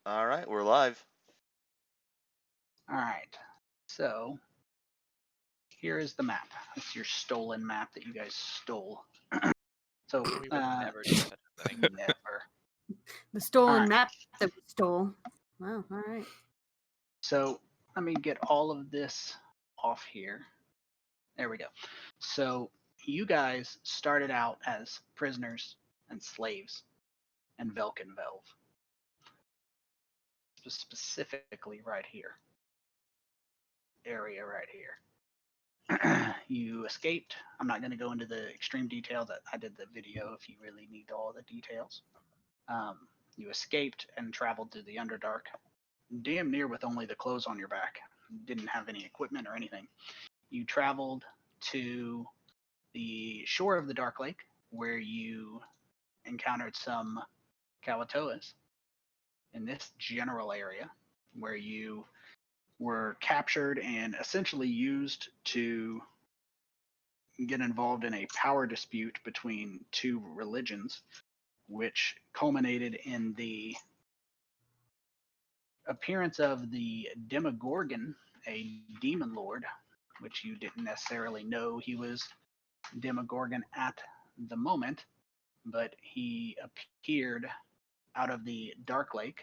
All right, we're live. All right. So here is the map. It's your stolen map that you guys stole. So We would never do such a thing. never. The stolen Alright. map that we stole. Wow, all right. So let me get all of this off here. There we go. So you guys started out as prisoners and slaves in Velkenvelve. Specifically right here. Area right here. You escaped. I'm not going to go into the extreme detail that I did the video if you really need all the details. You escaped and traveled through the Underdark, damn near with only the clothes on your back. Didn't have any equipment or anything. You traveled to the shore of the Dark Lake, where you encountered some Kawatoas in this general area, where you were captured and essentially used to get involved in a power dispute between two religions, which culminated in the appearance of the Demogorgon, a demon lord, which you didn't necessarily know he was Demogorgon at the moment, but he appeared out of the Dark Lake.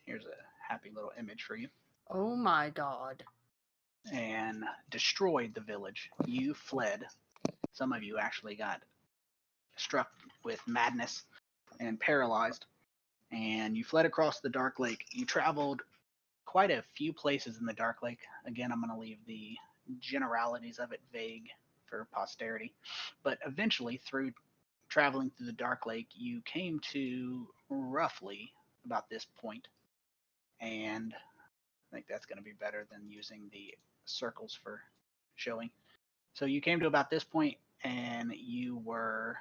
Here's a happy little image for you. Oh my god. And destroyed the village. You fled. Some of you actually got struck with madness and paralyzed. And you fled across the Dark Lake. You traveled quite a few places in the Dark Lake. Again, I'm going to leave the generalities of it vague for posterity. But eventually, through traveling through the Dark Lake, you came to roughly about this point. And I think that's going to be better than using the circles for showing. So you came to about this point, and you were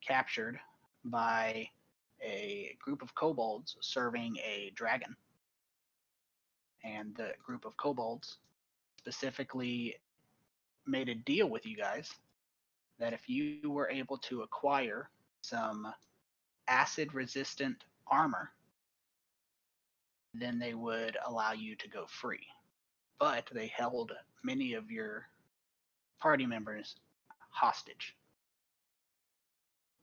captured by a group of kobolds serving a dragon. And the group of kobolds specifically made a deal with you guys that if you were able to acquire some acid resistant armor, then they would allow you to go free. But they held many of your party members hostage.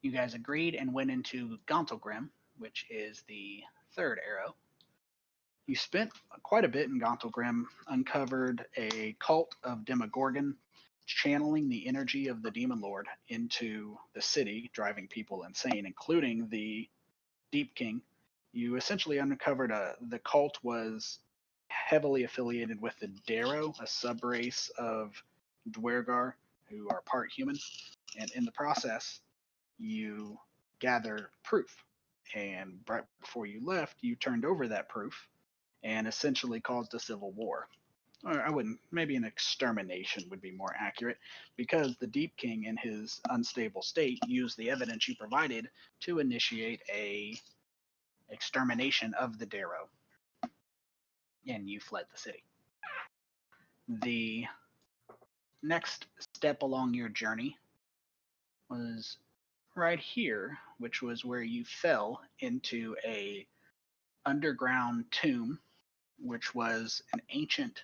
You guys agreed and went into Gauntlgrim, which is the third arrow. You spent quite a bit in Gauntlgrim, uncovered a cult of Demogorgon, channeling the energy of the Demon Lord into the city, driving people insane, including the Deep King. You essentially uncovered the cult was heavily affiliated with the Darrow, a subrace of Duergar, who are part human. And in the process, you gather proof. And right before you left, you turned over that proof and essentially caused a civil war. Or I wouldn't, maybe an extermination would be more accurate, because the Deep King, in his unstable state, used the evidence you provided to initiate a extermination of the Darrow, and you fled the city. The next step along your journey was right here, which was where you fell into a underground tomb, which was an ancient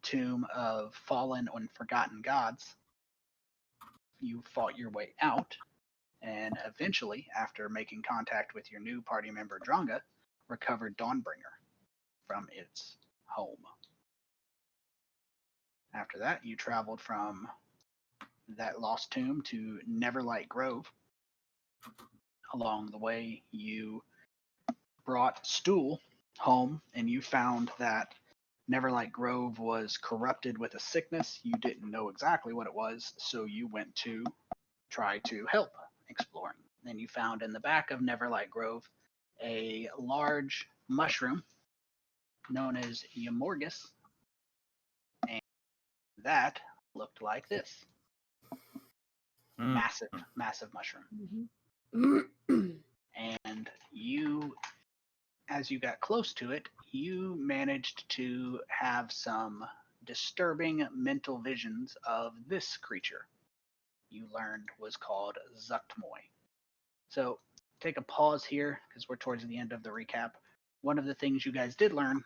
tomb of fallen and forgotten gods. You fought your way out, and eventually, after making contact with your new party member Dronga, recovered Dawnbringer from its home. After that, you traveled from that lost tomb to Neverlight Grove. Along the way, you brought Stool home, and you found that Neverlight Grove was corrupted with a sickness. You didn't know exactly what it was, so you went to try to help exploring. And you found in the back of Neverlight Grove a large mushroom known as Yamorgus, and that looked like this. Massive, massive mushroom. Mm-hmm. And you, as you got close to it, you managed to have some disturbing mental visions of this creature you learned was called Zuktmoy. So take a pause here, because we're towards the end of the recap. one of the things you guys did learn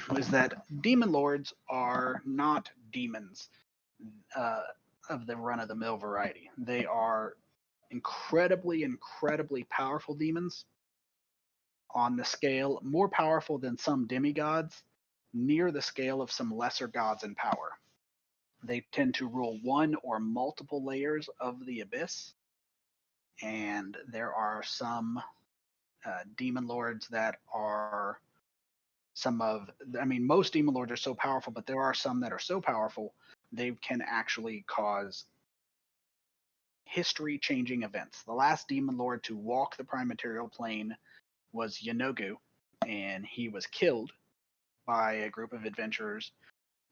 was that demon lords are not demons uh, of the run-of-the-mill variety. They are incredibly powerful demons on the scale, more powerful than some demigods, near the scale of some lesser gods in power. They tend to rule one or multiple layers of the abyss, and there are some demon lords that are most demon lords are so powerful, but there are some that are so powerful they can actually cause history changing events. The last demon lord to walk the prime material plane was Yanogu, and he was killed by a group of adventurers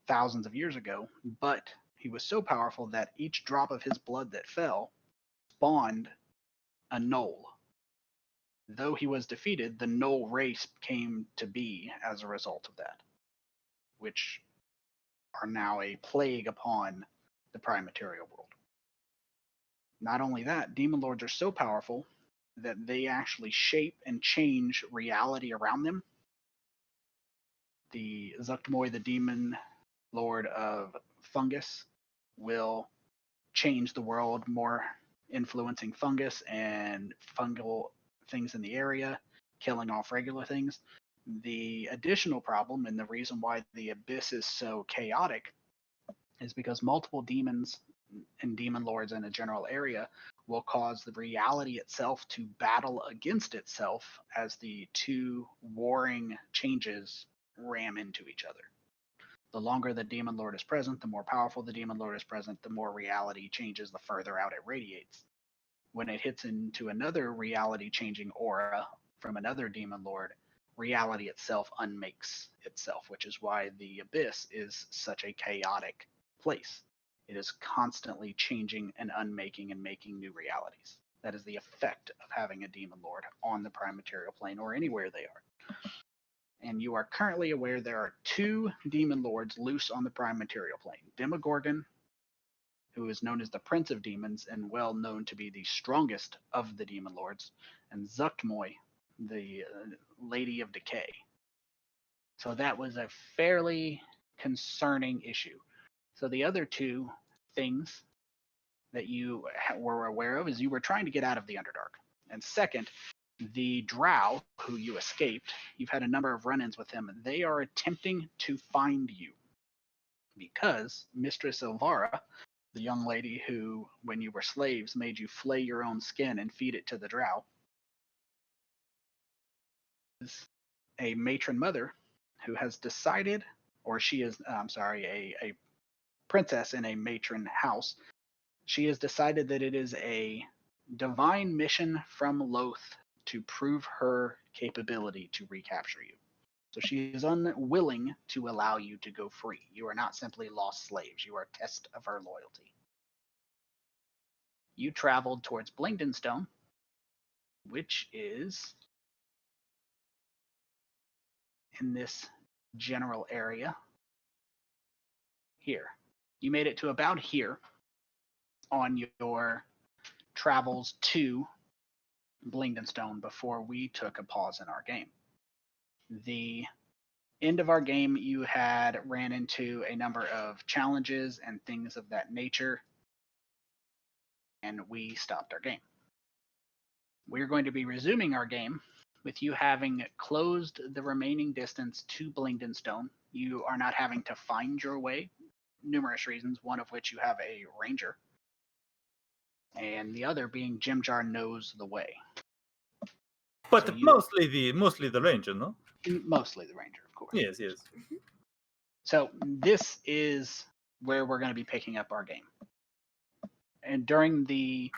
thousands of years ago, but he was so powerful that each drop of his blood that fell spawned a gnoll. Though he was defeated, the gnoll race came to be as a result of that, which are now a plague upon the prime material world. Not only that, demon lords are so powerful that they actually shape and change reality around them. The Zuktmoy, the demon lord of fungus, will change the world, more influencing fungus and fungal things in the area, killing off regular things. The additional problem, and the reason why the abyss is so chaotic, is because multiple demons and demon lords in a general area will cause the reality itself to battle against itself as the two warring changes ram into each other. The longer the demon lord is present, the more powerful the demon lord is present, the more reality changes, the further out it radiates. When it hits into another reality changing aura from another demon lord, reality itself unmakes itself, which is why the abyss is such a chaotic place. It is constantly changing and unmaking and making new realities. That is the effect of having a demon lord on the prime material plane or anywhere they are. And you are currently aware there are two demon lords loose on the prime material plane. Demogorgon, who is known as the Prince of Demons and well known to be the strongest of the demon lords, and Zuktmoy, the Lady of Decay. So that was a fairly concerning issue. So the other two things that you were aware of is you were trying to get out of the Underdark. And second, the Drow, who you escaped, you've had a number of run-ins with them. They are attempting to find you because Mistress Ilvara, the young lady who, when you were slaves, made you flay your own skin and feed it to the Drow, is a matron mother who has decided, or she is, a princess in a matron house. She has decided that it is a divine mission from Loth to prove her capability to recapture you. So she is unwilling to allow you to go free. You are not simply lost slaves. You are a test of her loyalty. You traveled towards Blingdenstone, which is in this general area here. You made it to about here on your travels to Blingdenstone before we took a pause in our game. The end of our game, you had ran into a number of challenges and things of that nature, and we stopped our game. We're going to be resuming our game with you having closed the remaining distance to Blingdenstone. You are not having to find your way, numerous reasons, one of which you have a ranger, and the other being Jimjar knows the way. But So mostly the ranger, no? Mostly the ranger, of course. Yes, yes. So this is where we're going to be picking up our game. And during the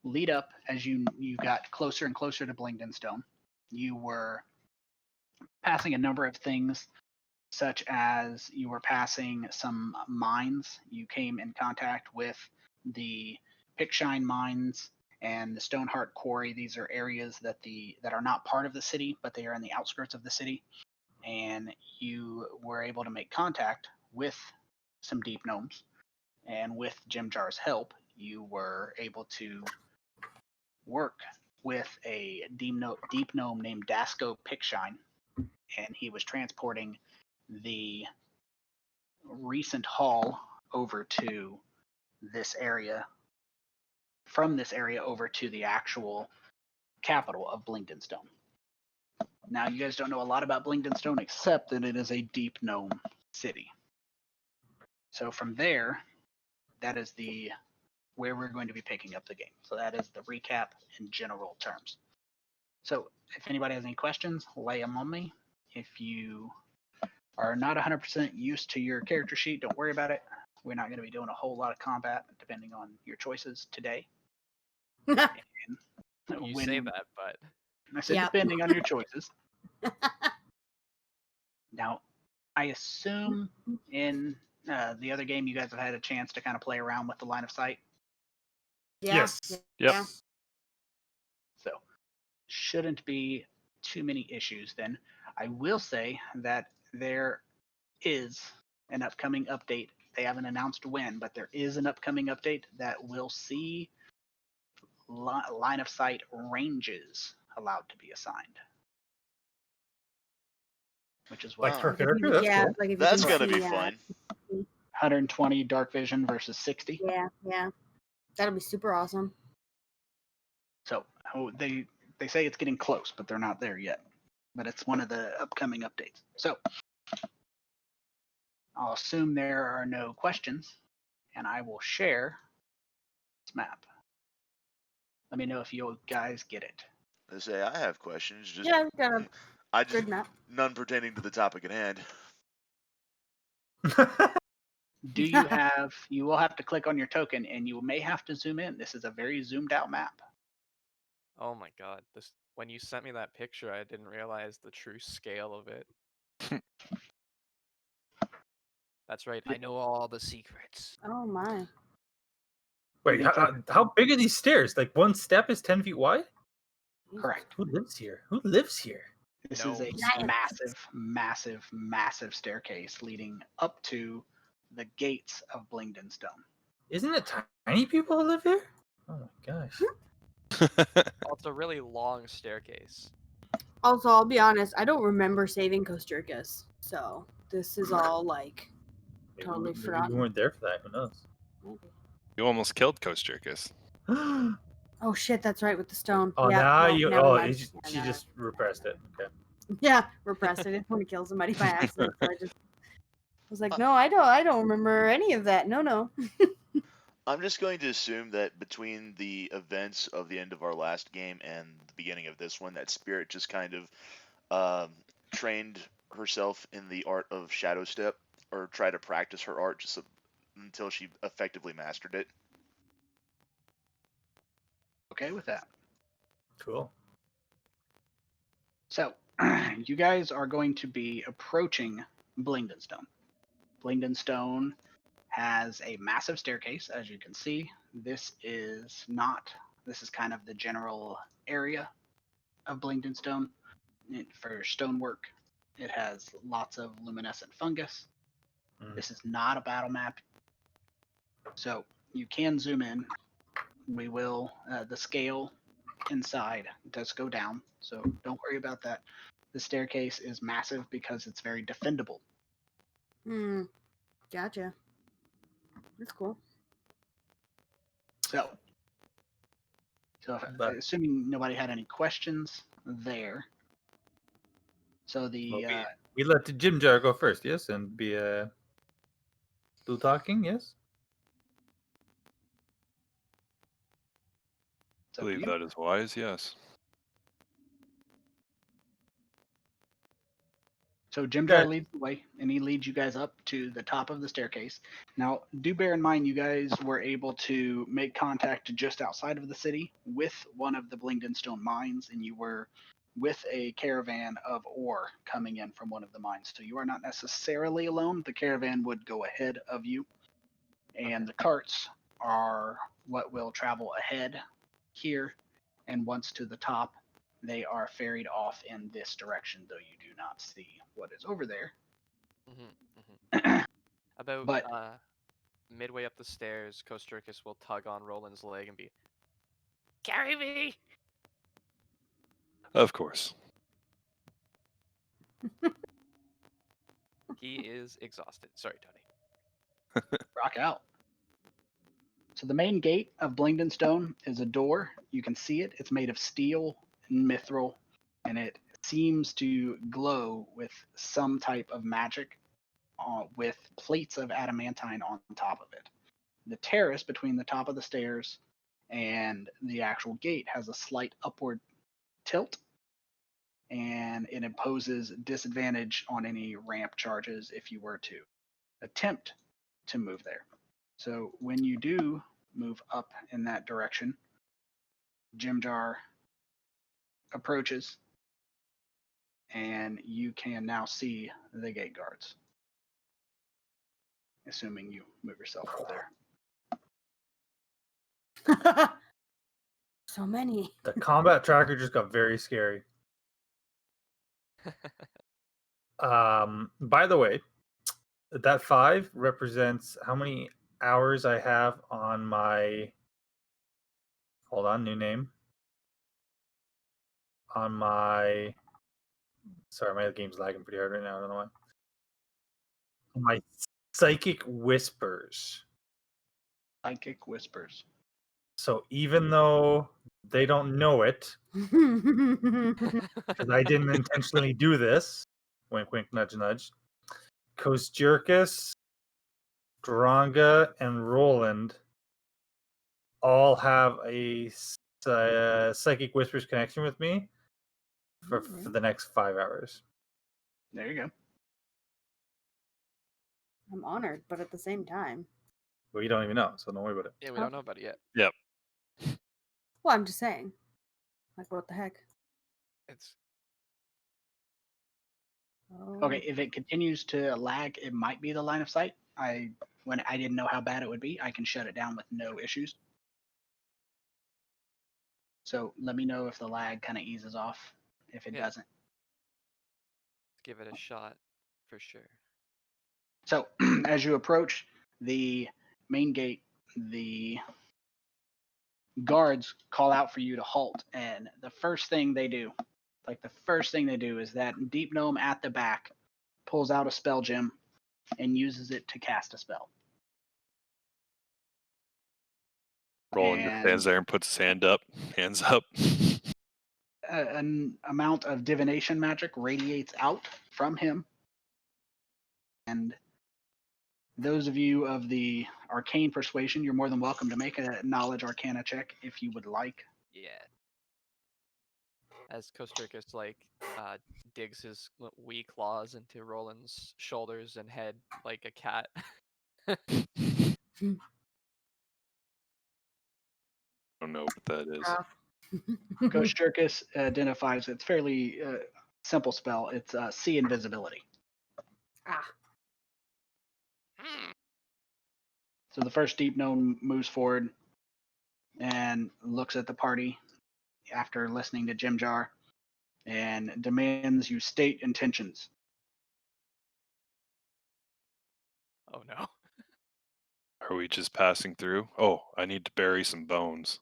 lead up, as you got closer and closer to Blingdenstone, you were passing a number of things, such as you were passing some mines. You came in contact with the Pickshine mines and the Stoneheart Quarry. These are areas that are not part of the city, but they are in the outskirts of the city. And you were able to make contact with some deep gnomes. And with Jimjar's help, you were able to work with a deep gnome named Dasco Pickshine and he was transporting the recent haul over to this area, from this area over to the actual capital of Blingdenstone. Now, you guys don't know a lot about Blingdenstone except that it is a deep gnome city. So from there, that is where we're going to be picking up the game. So that is the recap in general terms. So if anybody has any questions, lay them on me. If you are not 100% used to your character sheet, don't worry about it. We're not going to be doing a whole lot of combat depending on your choices today. You When- say that, but I said Yep. depending on your choices. Now, I assume in the other game you guys have had a chance to kind of play around with the line of sight. Yeah. Yes. Yep. Yeah. So shouldn't be too many issues then. I will say that there is an upcoming update. They haven't announced when, but there is an upcoming update that will see line of sight ranges allowed to be assigned. Which is what Like Huh. Turkirker, that's Yeah, cool. like if you That's can gonna be see, fun. 120 dark vision versus 60. Yeah. That'll be super awesome. So they say it's getting close, but they're not there yet. But it's one of the upcoming updates. So I'll assume there are no questions, and I will share this map. Let me know if you guys get it. I say I have questions. Just Yeah, we've got a I just good map. none pertaining to the topic at hand. Do you have? You will have to click on your token, and you may have to zoom in. This is a very zoomed out map. oh my god, this when you sent me that picture, I didn't realize the true scale of it. That's right, I know all the secrets. Oh my. Wait, how big are these stairs? Like one step is 10 feet wide? Correct. Who lives here? Who lives here? This is a Gnomes. massive staircase leading up to the gates of Blingdenstone. Isn't it tiny people who live here? Oh my gosh. Well, it's a really long staircase. Also, I'll be honest, I don't remember saving Kosjurkis. So this is all like Maybe Totally maybe forgotten. we weren't there for that. Who knows? You almost killed Kosjurkis. Oh shit, that's right with the stone. Oh, yeah, now no, you. never Oh, mind. she just repressed it. Okay. Yeah, repressed. I didn't want to kill somebody by accident, so I just was like, no, I don't remember any of that. No. I'm just going to assume that between the events of the end of our last game and the beginning of this one, that Spirit just kind of trained herself in the art of Shadow Step, or try to practice her art just until she effectively mastered it. Okay with that. Cool. So, you guys are going to be approaching Blingdenstone. Blingdenstone has a massive staircase, as you can see. This is kind of the general area of Blingdenstone. For stonework, it has lots of luminescent fungus. This is not a battle map, so you can zoom in. We will, the scale inside does go down, so don't worry about that. The staircase is massive because it's very defendable. Gotcha. That's cool. So But- assuming nobody had any questions there. So We let the gym jar go first, yes, and be blue talking, yes. it's up to Believe you. that is wise, yes. So Jim Jar Okay. leads the way, and he leads you guys up to the top of the staircase. Now, do bear in mind, you guys were able to make contact just outside of the city with one of the Blingdenstone mines, and you were with a caravan of ore coming in from one of the mines. So you are not necessarily alone. The caravan would go ahead of you, and the carts are what will travel ahead here, and once to the top, they are ferried off in this direction, though you do not see what is over there. About But- midway up the stairs, Kosjurkis will tug on Roland's leg and be, "Carry me!" Of course. He is exhausted. Sorry, Tony. Rock out. So the main gate of Blingdenstone is a door. You can see it. It's made of steel and mithril, and it seems to glow with some type of magic with plates of adamantine on top of it. The terrace between the top of the stairs and the actual gate has a slight upward tilt, and it imposes disadvantage on any ramp charges if you were to attempt to move there. So when you do move up in that direction, Jimjar approaches, and you can now see the gate guards, assuming you move yourself up there. So many. The combat tracker just got very scary. By the way, that 5 represents how many hours I have on my. Hold on, new name. On my. Sorry, my game's lagging pretty hard right now. I don't know why. My psychic whispers. Psychic whispers. So even though they don't know it, because I didn't intentionally do this, wink, wink, nudge, nudge. Kosjurkis, Dronga, and Roland all have a psychic whispers connection with me for the next 5 hours. There you go. I'm honored, but at the same time. Well, you don't even know, so don't worry about it. Yeah, we don't know about it yet. Well, I'm just saying. Like, what the heck? It's Okay, if it continues to lag, it might be the line of sight. When I didn't know how bad it would be, I can shut it down with no issues. So let me know if the lag kind of eases off. If it Yeah. doesn't. give it a shot for sure. So as you approach the main gate, the guards call out for you to halt, and the first thing they do is that deep gnome at the back pulls out a spell gem and uses it to cast a spell. Roland just stands there and puts his hands up. An amount of divination magic radiates out from him, and those of you of the arcane persuasion, you're more than welcome to make a knowledge arcana check if you would like. Yeah. As Kosjurkis digs his wee claws into Roland's shoulders and head like a cat. Don't know what that is. Kosjurkis identifies it's fairly simple spell. It's see invisibility. Ah. So the first deep gnome moves forward and looks at the party after listening to Jimjar and demands you state intentions. Oh no. Are we just passing through? Oh, I need to bury some bones.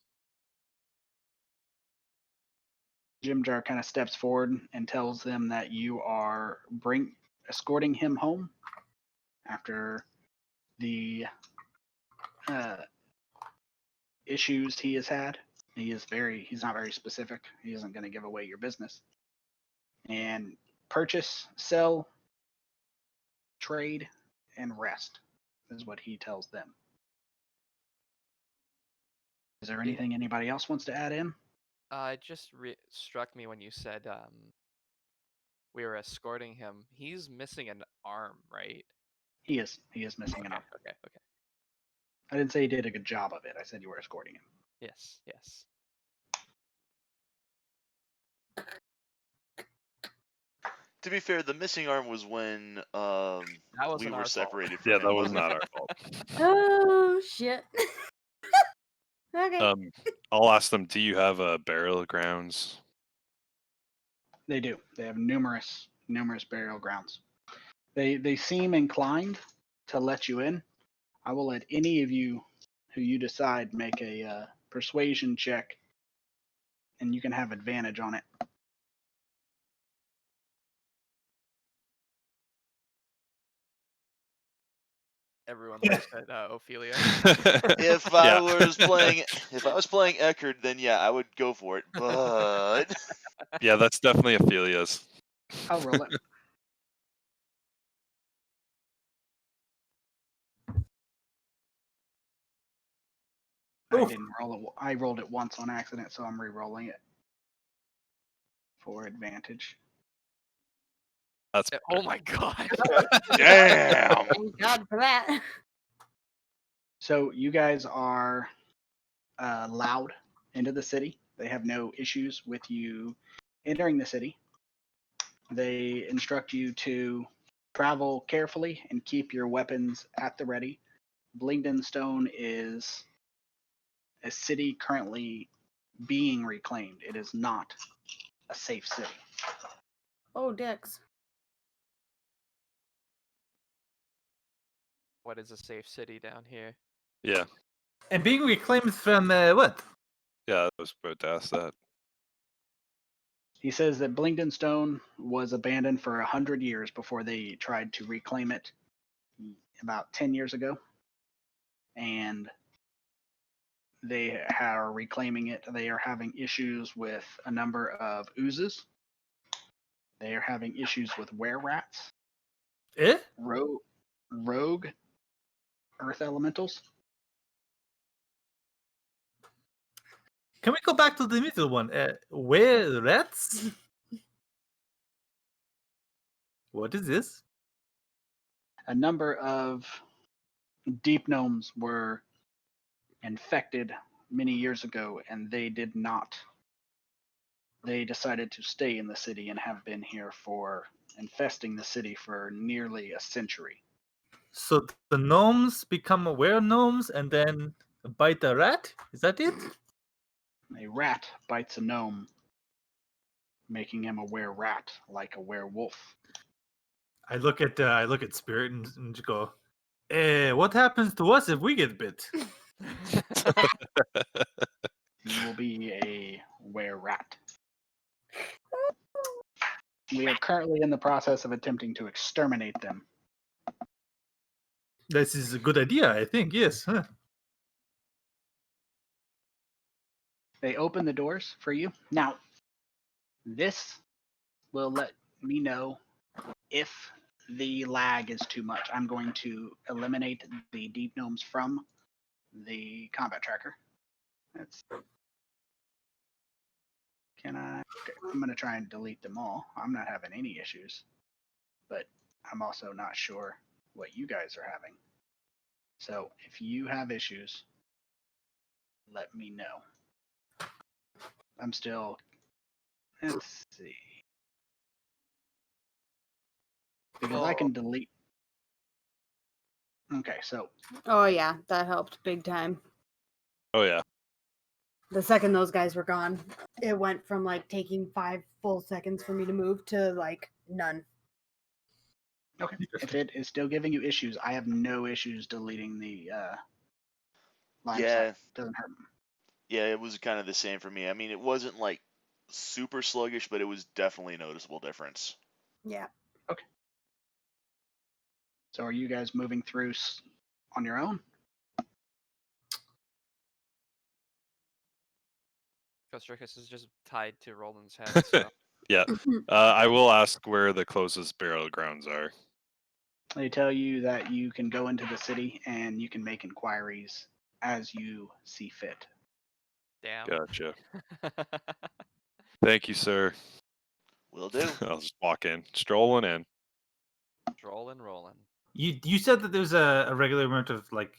Jimjar kind of steps forward and tells them that you are escorting him home after the issues he has had. He's not very specific. He isn't going to give away your business. And purchase, sell, trade, and rest is what he tells them. Is there anything anybody else wants to add in? It just struck me when you said we were escorting him. He's missing an arm, right? He is missing an arm. Okay. I didn't say he did a good job of it. I said you were escorting him. Yes. To be fair, the missing arm was when we wasn't were our fault. separated from Yeah, him. that was wasn't it? not our fault. Oh, shit. Okay. I'll ask them, do you have burial grounds? They do. They have numerous burial grounds. They seem inclined to let you in. I will let any of you who you decide make a persuasion check, and you can have advantage on it. Everyone looks at Ophelia. If I Yeah. was playing Eckerd, then yeah, I would go for it. But Yeah, that's definitely Ophelia's. I'll roll it. I Oof. didn't roll it. I rolled it once on accident, so I'm re-rolling it for advantage. That's Oh my god. damn. Thank God for that. So you guys are allowed into the city. They have no issues with you entering the city. They instruct you to travel carefully and keep your weapons at the ready. Blingdenstone is a city currently being reclaimed. It is not a safe city. Oh, dicks. What is a safe city down here? Yeah. And being reclaimed from what? Yeah, I was about to ask that. He says that Blingdenstone was abandoned for 100 years before they tried to reclaim it about 10 years ago. And they are reclaiming it. They are having issues with a number of oozes. They are having issues with were-rats, Eh? rogue earth elementals. Can we go back to the middle one? Where rats? What is this? A number of deep gnomes were infected many years ago, and they did not. They decided to stay in the city and have been here for infesting the city for nearly a century. So the gnomes become aware gnomes and then bite a rat? Is that it? A rat bites a gnome, making him a were-rat, like a werewolf. I look at Spirit and just go, what happens to us if we get bit? You will be a were-rat. We are currently in the process of attempting to exterminate them. This is a good idea, I think, yes. Huh. They open the doors for you. Now, this will let me know if the lag is too much. I'm going to eliminate the deep gnomes from the combat tracker. Can I? Okay, I'm going to try and delete them all. I'm not having any issues, but I'm also not sure what you guys are having. So if you have issues, let me know. I'm still. Let's see. Because I can delete. Okay, so Oh, yeah. That helped big time. Oh yeah. The second those guys were gone, it went from like taking 5 full seconds for me to move to like none. okay, if it is still giving you issues, I have no issues deleting the line of Yeah. sight. Doesn't hurt. Yeah, it was kind of the same for me. I mean, it wasn't like super sluggish, but it was definitely a noticeable difference. Yeah. So are you guys moving through on your own? Kosjurkis is just tied to Roland's head, so Yeah. I will ask where the closest burial grounds are. They tell you that you can go into the city and you can make inquiries as you see fit. damn. Gotcha. Thank you, sir. Will do. I'll just walk in, strolling in. Rolen, Rolen. You said that there's a regular amount of like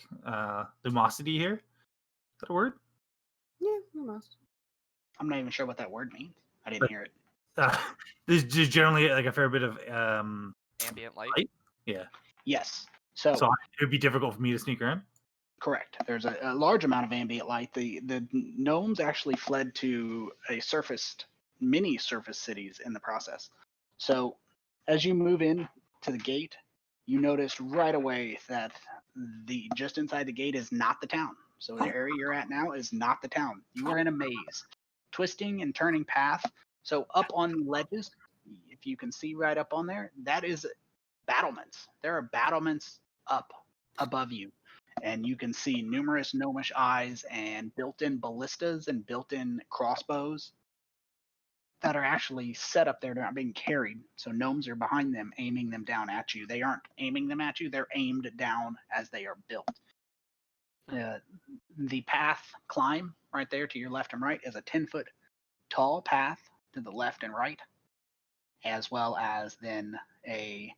lumosity here. Is that a word? Yeah, almost. I'm not even sure what that word means. I didn't hear it. There's just generally like a fair bit of Ambient light. light. Yeah. Yes. So So it would be difficult for me to sneak around. correct. There's a large amount of ambient light. The gnomes actually fled to a mini surface cities in the process. So as you move in to the gate, you notice right away that the just inside the gate is not the town. So the area you're at now is not the town. You are in a maze, twisting and turning path. So up on ledges, if you can see right up on there, that is battlements. There are battlements up above you, and you can see numerous gnomish eyes and built-in ballistas and built-in crossbows that are actually set up there. They're not being carried. So gnomes are behind them, aiming them down at you. They aren't aiming them at you. They're aimed down as they are built. The path climb right there to your left and right is a 10-foot tall path to the left and right, as well as then a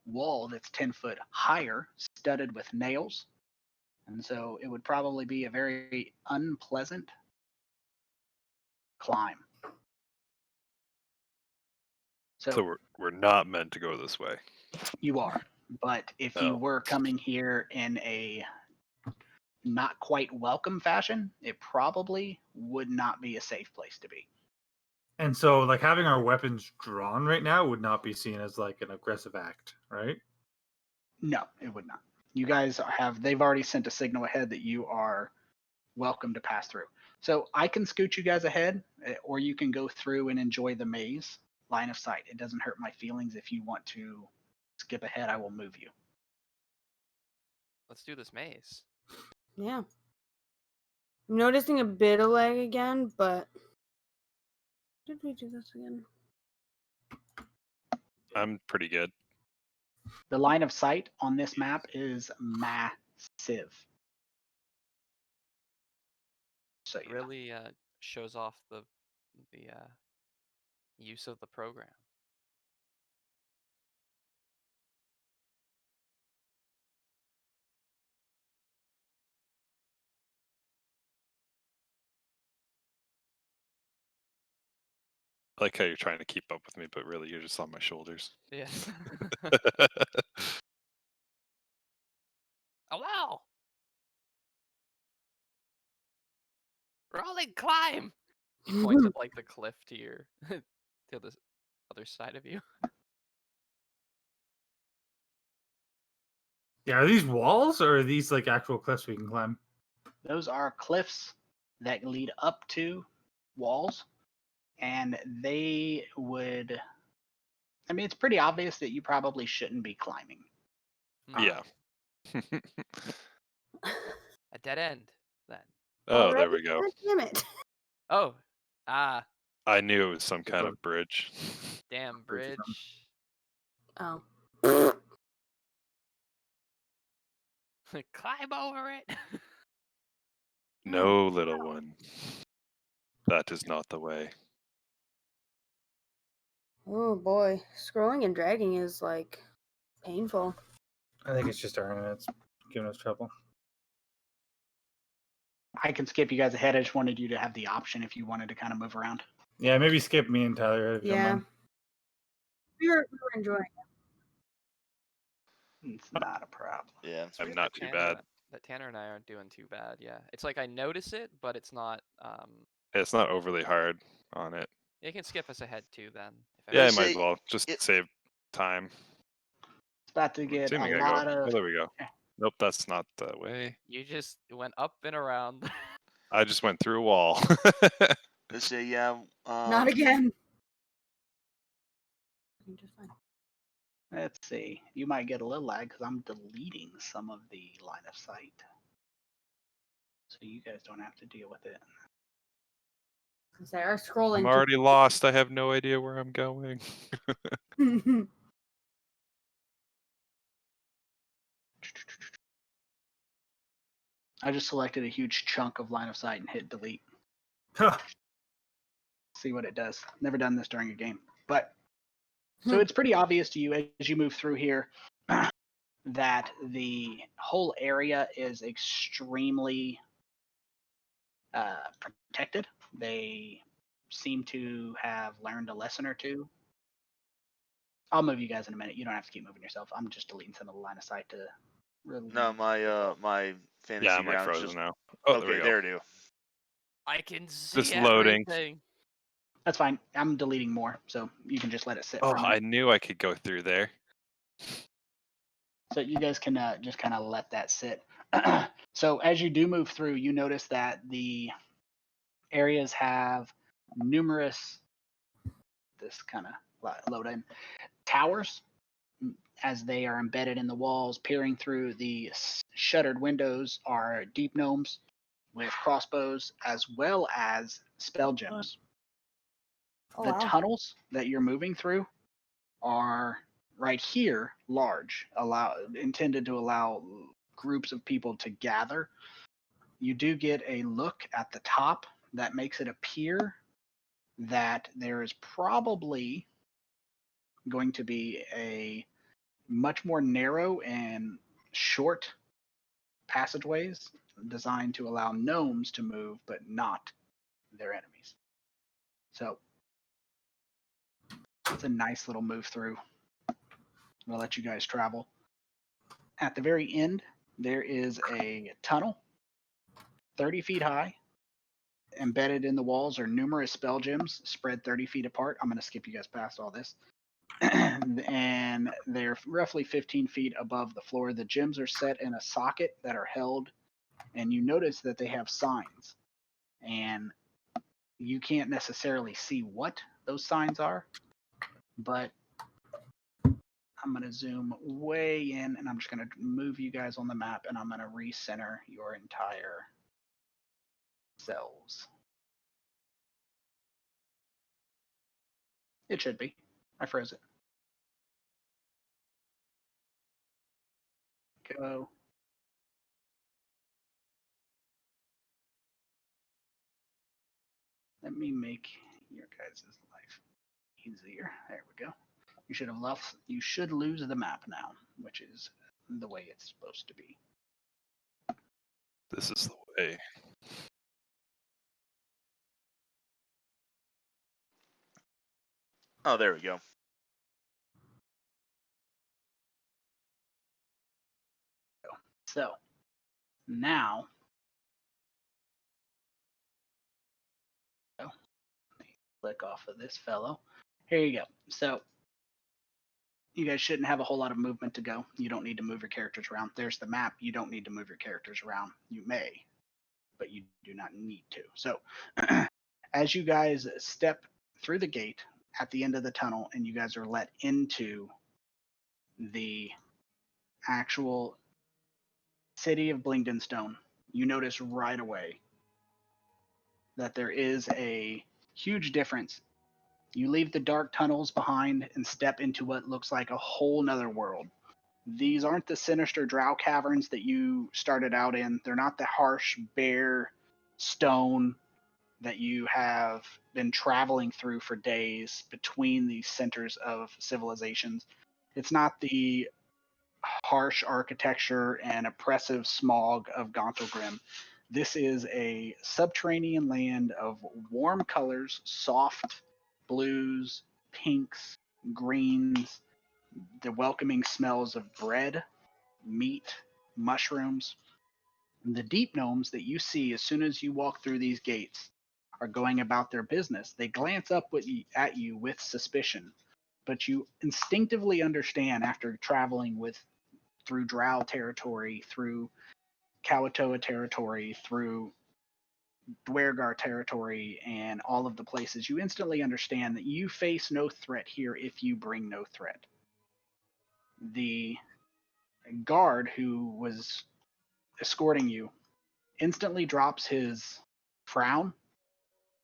wall that's 10 foot higher, studded with nails. And so it would probably be a very unpleasant climb. So we're not meant to go this way. You are. But if you Oh. were coming here in a not quite welcome fashion, it probably would not be a safe place to be. And so, like, having our weapons drawn right now would not be seen as like an aggressive act, right? No, it would not. You guys they've already sent a signal ahead that you are welcome to pass through. So I can scoot you guys ahead, or you can go through and enjoy the maze line of sight. It doesn't hurt my feelings. If you want to skip ahead, I will move you. Let's do this maze. Yeah. I'm noticing a bit of lag again, but did we do this again? I'm pretty good. The line of sight on this map is massive. So It really shows off the use of the program. I like how you're trying to keep up with me, but really you're just on my shoulders. Yes. Oh wow! Rolen, climb! He points at like the cliff to your to the other side of you. Yeah, are these walls or are these like actual cliffs we can climb? those are cliffs that lead up to walls, and they would. I mean, it's pretty obvious that you probably shouldn't be climbing. Yeah. A dead end, then. Oh, there Already? we go. God damn it. Oh, I knew it was some kind of bridge. damn Bridge is bridge. Oh. Climb over it. No, little one. That is not the way. Oh boy. Scrolling and dragging is like painful. I think it's just our internet's giving us trouble. I can skip you guys ahead. I just wanted you to have the option if you wanted to kind of move around. Yeah, maybe skip me and Tyler. If you don't Yeah. mind. We were enjoying it. It's not a problem. Yeah. It's I'm weird not that too Tanner- bad. That Tanner and I aren't doing too bad. Yeah, it's like I notice it, but it's not. It's not overly hard on it. You can skip us ahead too, then. If Yeah, I everyone- might as say well. Just it- save time. It's about to I'm get a assuming I lot go. of. Oh, there we go. Nope, that's not the way. You just went up and around. I just went through a wall. Let's say, yeah. Not again. Just fine. Let's see. You might get a little lag because I'm deleting some of the line of sight, so you guys don't have to deal with it. Say our scrolling. I'm already lost. I have no idea where I'm going. I just selected a huge chunk of line of sight and hit delete. See what it does. Never done this during a game, but so it's pretty obvious to you as you move through here that the whole area is extremely protected. They seem to have learned a lesson or two. I'll move you guys in a minute. You don't have to keep moving yourself. I'm just deleting some of the line of sight to really. No, my fantasy Yeah, I'm like ground is frozen just. now. Oh, Okay, there we go. there it is. I can see Just loading. everything. That's fine. I'm deleting more, so you can just let it sit Oh, for a minute. I knew I could go through there. So you guys can just kind of let that sit. So as you do move through, you notice that the areas have numerous, this kind of load in, towers as they are embedded in the walls. Peering through the shuttered windows are deep gnomes with crossbows as well as spell gems. Oh, The wow. tunnels that you're moving through are right here large, intended to allow groups of people to gather. You do get a look at the top that makes it appear that there is probably going to be a much more narrow and short passageways designed to allow gnomes to move, but not their enemies. So it's a nice little move through. We'll let you guys travel. At the very end, there is a tunnel 30 feet high. Embedded in the walls are numerous spell gems spread 30 feet apart. I'm going to skip you guys past all this. And they're roughly 15 feet above the floor. The gems are set in a socket that are held, and you notice that they have signs. And you can't necessarily see what those signs are, but I'm going to zoom way in, and I'm just going to move you guys on the map, and I'm going to recenter your entire cells. It should be. I froze it. Go. Let me make your guys' life easier. There we go. You should have lost. You should lose the map now, which is the way it's supposed to be. This is the way. Oh, there we go. So now, click off of this fellow. Here you go. So you guys shouldn't have a whole lot of movement to go. You don't need to move your characters around. There's the map. You don't need to move your characters around. You may, but you do not need to. So as you guys step through the gate at the end of the tunnel and you guys are let into the actual city of Blingdenstone, you notice right away that there is a huge difference. You leave the dark tunnels behind and step into what looks like a whole nother world. These aren't the sinister drow caverns that you started out in. They're not the harsh, bare stone that you have been traveling through for days between these centers of civilizations. It's not the harsh architecture and oppressive smog of Gauntlgrim. This is a subterranean land of warm colors, soft blues, pinks, greens, the welcoming smells of bread, meat, mushrooms. The deep gnomes that you see as soon as you walk through these gates are going about their business. They glance up at you with suspicion, but you instinctively understand after traveling through drow territory, through Kawatoa territory, through Duergar territory, and all of the places, you instantly understand that you face no threat here if you bring no threat. The guard who was escorting you instantly drops his frown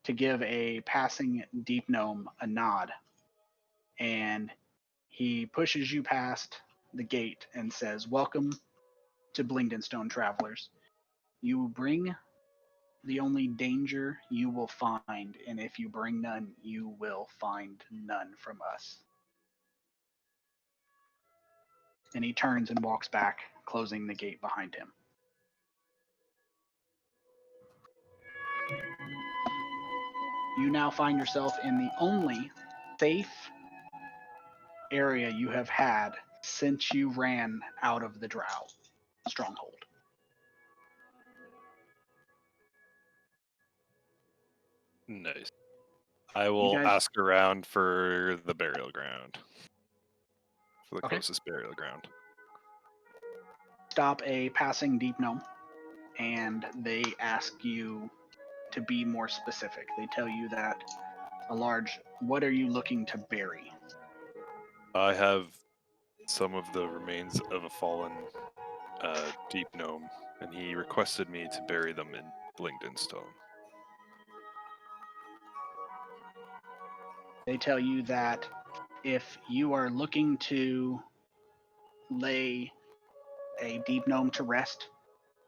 to give a passing deep gnome a nod, and he pushes you past the gate and says, "Welcome to Blingdenstone, travelers. You bring the only danger you will find, and if you bring none, you will find none from us." And he turns and walks back, closing the gate behind him. You now find yourself in the only safe area you have had since you ran out of the drow stronghold. Nice. I will guys- ask around for the burial ground. For the Okay. closest burial ground. Stop a passing deep gnome, and they ask you to be more specific. They tell you that what are you looking to bury? I have some of the remains of a fallen deep gnome, and he requested me to bury them in Blingdenstone. They tell you that if you are looking to lay a deep gnome to rest,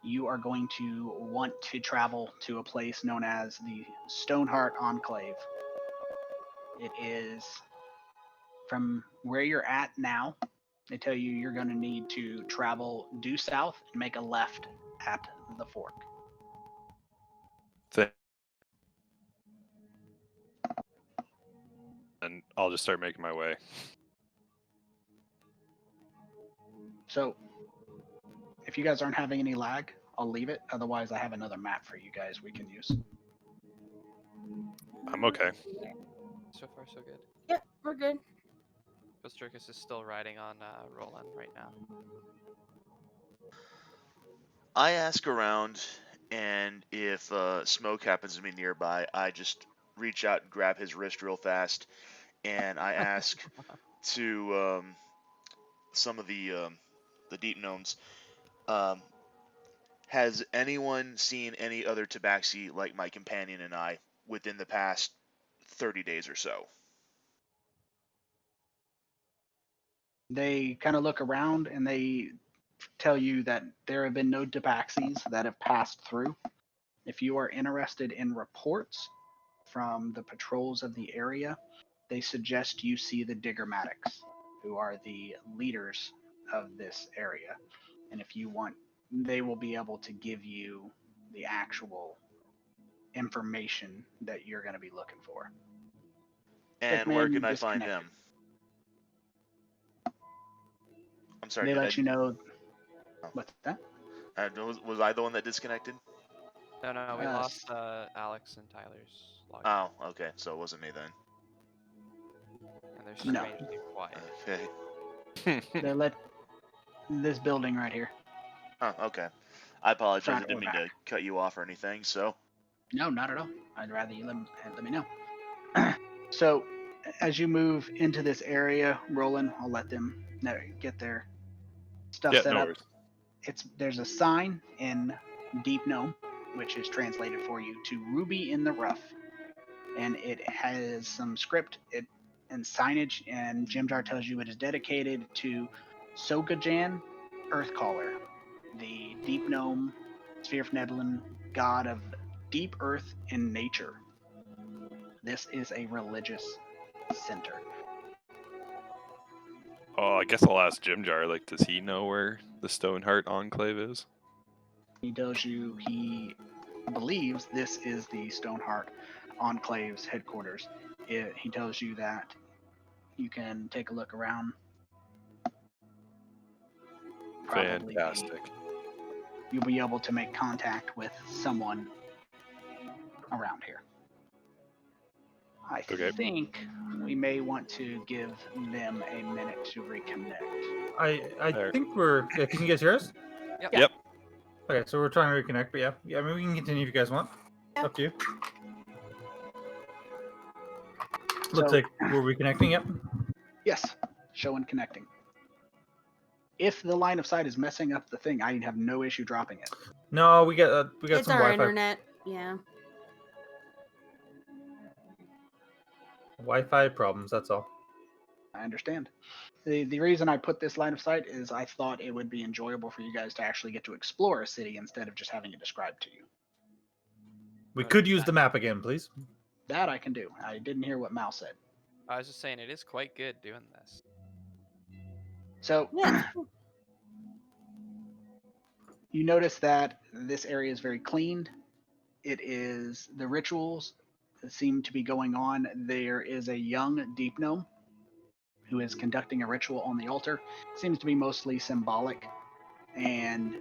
you are going to want to travel to a place known as the Stoneheart Enclave. It is from where you're at now. They tell you you're going to need to travel due south and make a left at the fork. And I'll just start making my way. So, if you guys aren't having any lag, I'll leave it. Otherwise, I have another map for you guys we can use. I'm okay. So far, so good. Yep, we're good. Kosjurkis is still riding on Rolen right now. I ask around, and if smoke happens to be nearby, I just reach out and grab his wrist real fast, and I ask to some of the deep gnomes, has anyone seen any other Tabaxi like my companion and I within the past 30 days or so? They kind of look around and they tell you that there have been no Tabaxis that have passed through. If you are interested in reports from the patrols of the area, they suggest you see the Diggermatics, who are the leaders of this area. And if you want, they will be able to give you the actual information that you're going to be looking for. And Stickman where can I find disconnected. him? I'm sorry. They let you know. Oh. What's that? Was I the one that disconnected? No, we lost Alex and Tyler's log. Oh, okay. So it wasn't me then. And they're No. strangely quiet. Okay. They let this building right here. Oh, okay. I apologize. Front I didn't or mean to back. cut you off or anything. So. No, not at all. I'd rather you let me know. So, as you move into this area, Rolen, I'll let them get their stuff Yeah, set no up. worries. There's a sign in Deep Gnome, which is translated for you to Ruby in the Rough, and it has some script and signage. And Jimjar tells you it is dedicated to Sogajan Earthcaller, the Deep Gnome, Sphere of Nebulin, god of deep earth and nature. This is a religious center. Oh, I guess I'll ask Jimjar. Like, does he know where the Stoneheart Enclave is? He tells you he believes this is the Stoneheart Enclave's headquarters. He tells you that you can take a look around. Probably Fantastic. you'll be able to make contact with someone around here. I think we may want to give them a minute to reconnect. I think we're. Yeah, can you guys hear us? Yep. Okay, so we're trying to reconnect, but yeah. I mean, we can continue if you guys want. Yeah. Up to you. Looks like we're reconnecting. Yep. Yes, showing connecting. If the line of sight is messing up the thing, I have no issue dropping it. No, we got It's some our Wi-Fi. internet. Yeah. Wi-Fi problems. That's all. I understand. The reason I put this line of sight is I thought it would be enjoyable for you guys to actually get to explore a city instead of just having it described to you. We could use the map again, please. That I can do. I didn't hear what Mal said. I was just saying it is quite good doing this. So Yeah. you notice that this area is very cleaned. It is the rituals that seem to be going on. There is a young deep gnome who is conducting a ritual on the altar. Seems to be mostly symbolic. And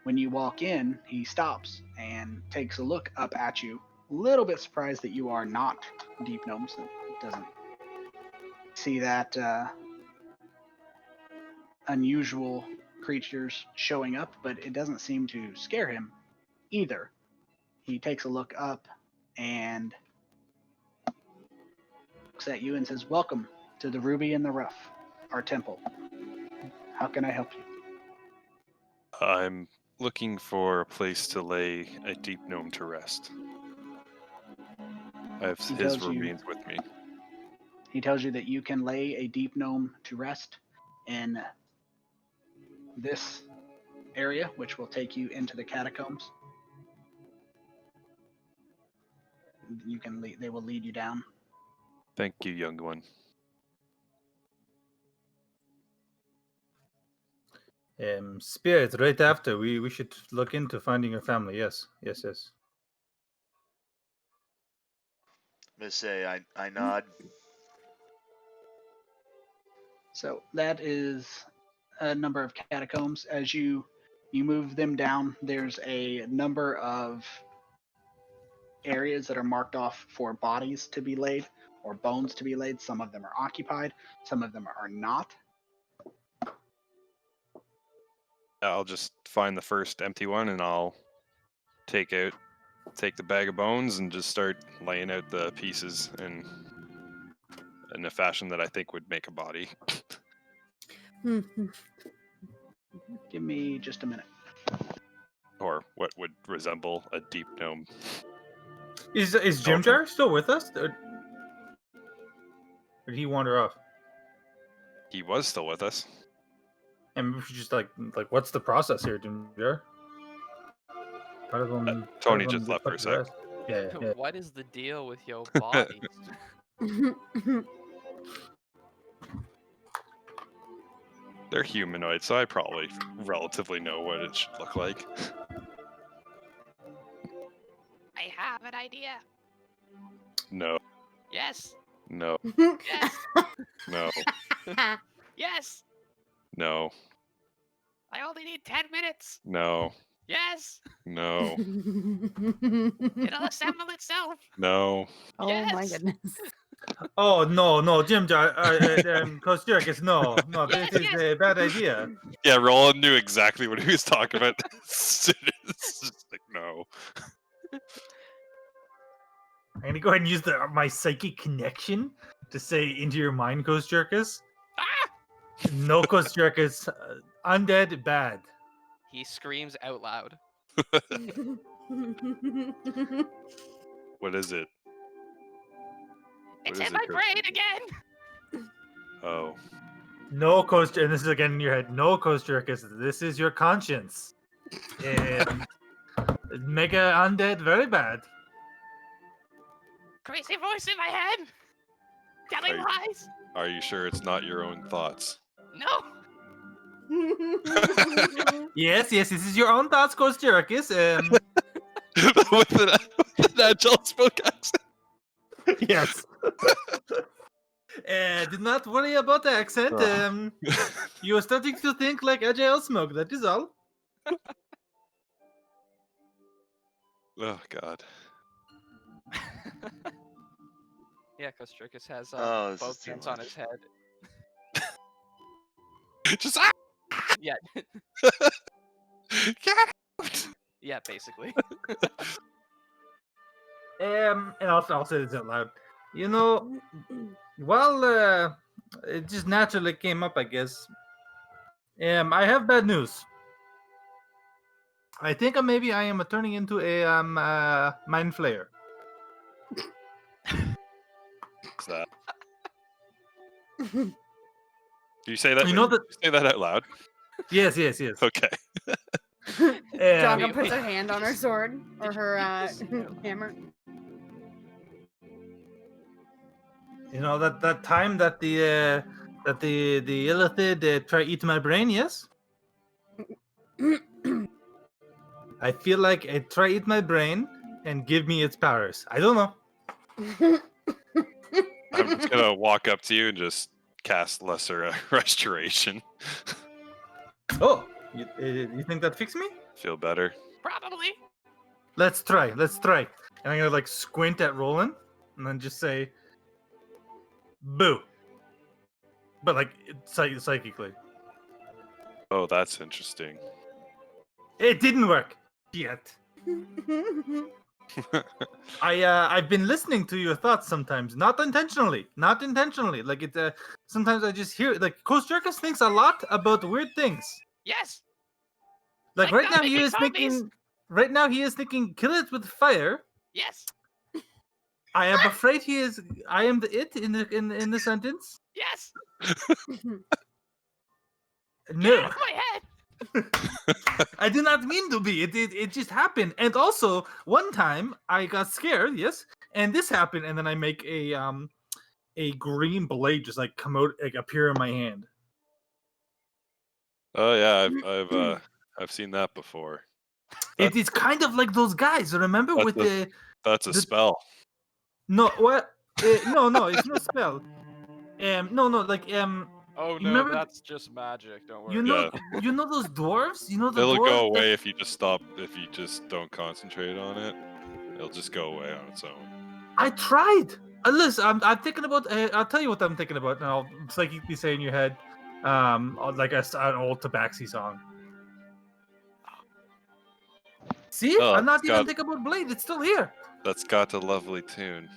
when you walk in, he stops and takes a look up at you. A little bit surprised that you are not deep gnomes. It doesn't see that unusual creatures showing up, but it doesn't seem to scare him either. He takes a look up and looks at you and says, "Welcome to the Ruby in the Rough, our temple. How can I help you? I'm looking for a place to lay a deep gnome to rest. I have He his tells you- remains with me. He tells you that you can lay a deep gnome to rest in this area, which will take you into the catacombs. You can they will lead you down. Thank you, young one. Spirit, right after, we should look into finding your family. Yes. Miss A, I nod. So that is a number of catacombs. As you move them down, there's a number of areas that are marked off for bodies to be laid or bones to be laid. Some of them are occupied, some of them are not. I'll just find the first empty one and I'll take the bag of bones and just start laying out the pieces in a fashion that I think would make a body. Give me just a minute. Or what would resemble a deep gnome. Is Jimjar still with us? Or did he wander off? He was still with us. And we should just like what's the process here, Jimjar? Tony just left for a sec. Yeah. What is the deal with your bodies? They're humanoid, so I probably relatively know what it should look like. I have an idea. No, Yes. no, Yes. no, Yes. no, I only need 10 minutes. no, Yes. no, It'll assemble itself. no. Oh my Yes. goodness. Oh no, Jimjar, Kosjurkis, no, Yes, this is a bad idea. Yeah, Rolen knew exactly what he was talking about. It's just like, no. I'm gonna go ahead and use my psychic connection to say into your mind, Kosjurkis. Ah! No, Kosjurkis, undead bad. He screams out loud. What is it? It's is in it, my Kosjurkis? brain again. Oh, No, and this is again in your head. No, Kosjurkis, this is your conscience. Make a undead very bad. Crazy voice in my head. Telling Are you- lies. are you sure it's not your own thoughts? No. Yes, this is your own thoughts, Kosjurkis. with an Agile spoke accent. Yes. Do not worry about the accent. You are starting to think like Agile smoke. That is all. Oh God. Yeah, Kosjurkis has Oh, this is both too hands on much. his head. Just Yeah. get out! Yeah, basically. And I'll say this out loud. You know, well, it just naturally came up, I guess. I have bad news. I think maybe I am turning into a mind flayer. What's that? Do you say that? You know that? You say that out loud? Yes. Okay. Dronga Wait, puts her wait. hand on her sword or Did you her read this? hammer. You know that time that the illithid try eat my brain. Yes. I feel like it try eat my brain and give me its powers. I don't know. I'm just gonna walk up to you and just cast Lesser Restoration. Oh, you think that fix me? Feel better? Probably. Let's try. And I'm gonna like squint at Rolen and then just say, "Boo," but like psychically. Oh, that's interesting. It didn't work yet. I've been listening to your thoughts sometimes, not intentionally. Like it. Sometimes I just hear like Kosjurkis thinks a lot about weird things. Yes. Like Like right now not he making is zombies. thinking. Right now he is thinking, kill it with fire. Yes. I am afraid he is. I am the it in the sentence. Yes. Get No, out of my head. I did not mean to be. It just happened. And also, one time I got scared. Yes, and this happened, and then I make a green blade just like come out, like appear in my hand. Oh yeah, I've seen that before. It is kind of like those guys. Remember with the That's a the- spell. no what? No, it's no spell. No, like Oh You no, remember- that's just magic. Don't worry. you know those dwarves. You know the It'll dwarves. go that- away if you just stop. If you just don't concentrate on it, it'll just go away on its own. I tried. Listen, I'm thinking about. I'll tell you what I'm thinking about, and I'll psychically say in your head, like an old Tabaxi song. See, Oh, I'm not it's even got- thinking about Blade. It's still here. That's got a lovely tune.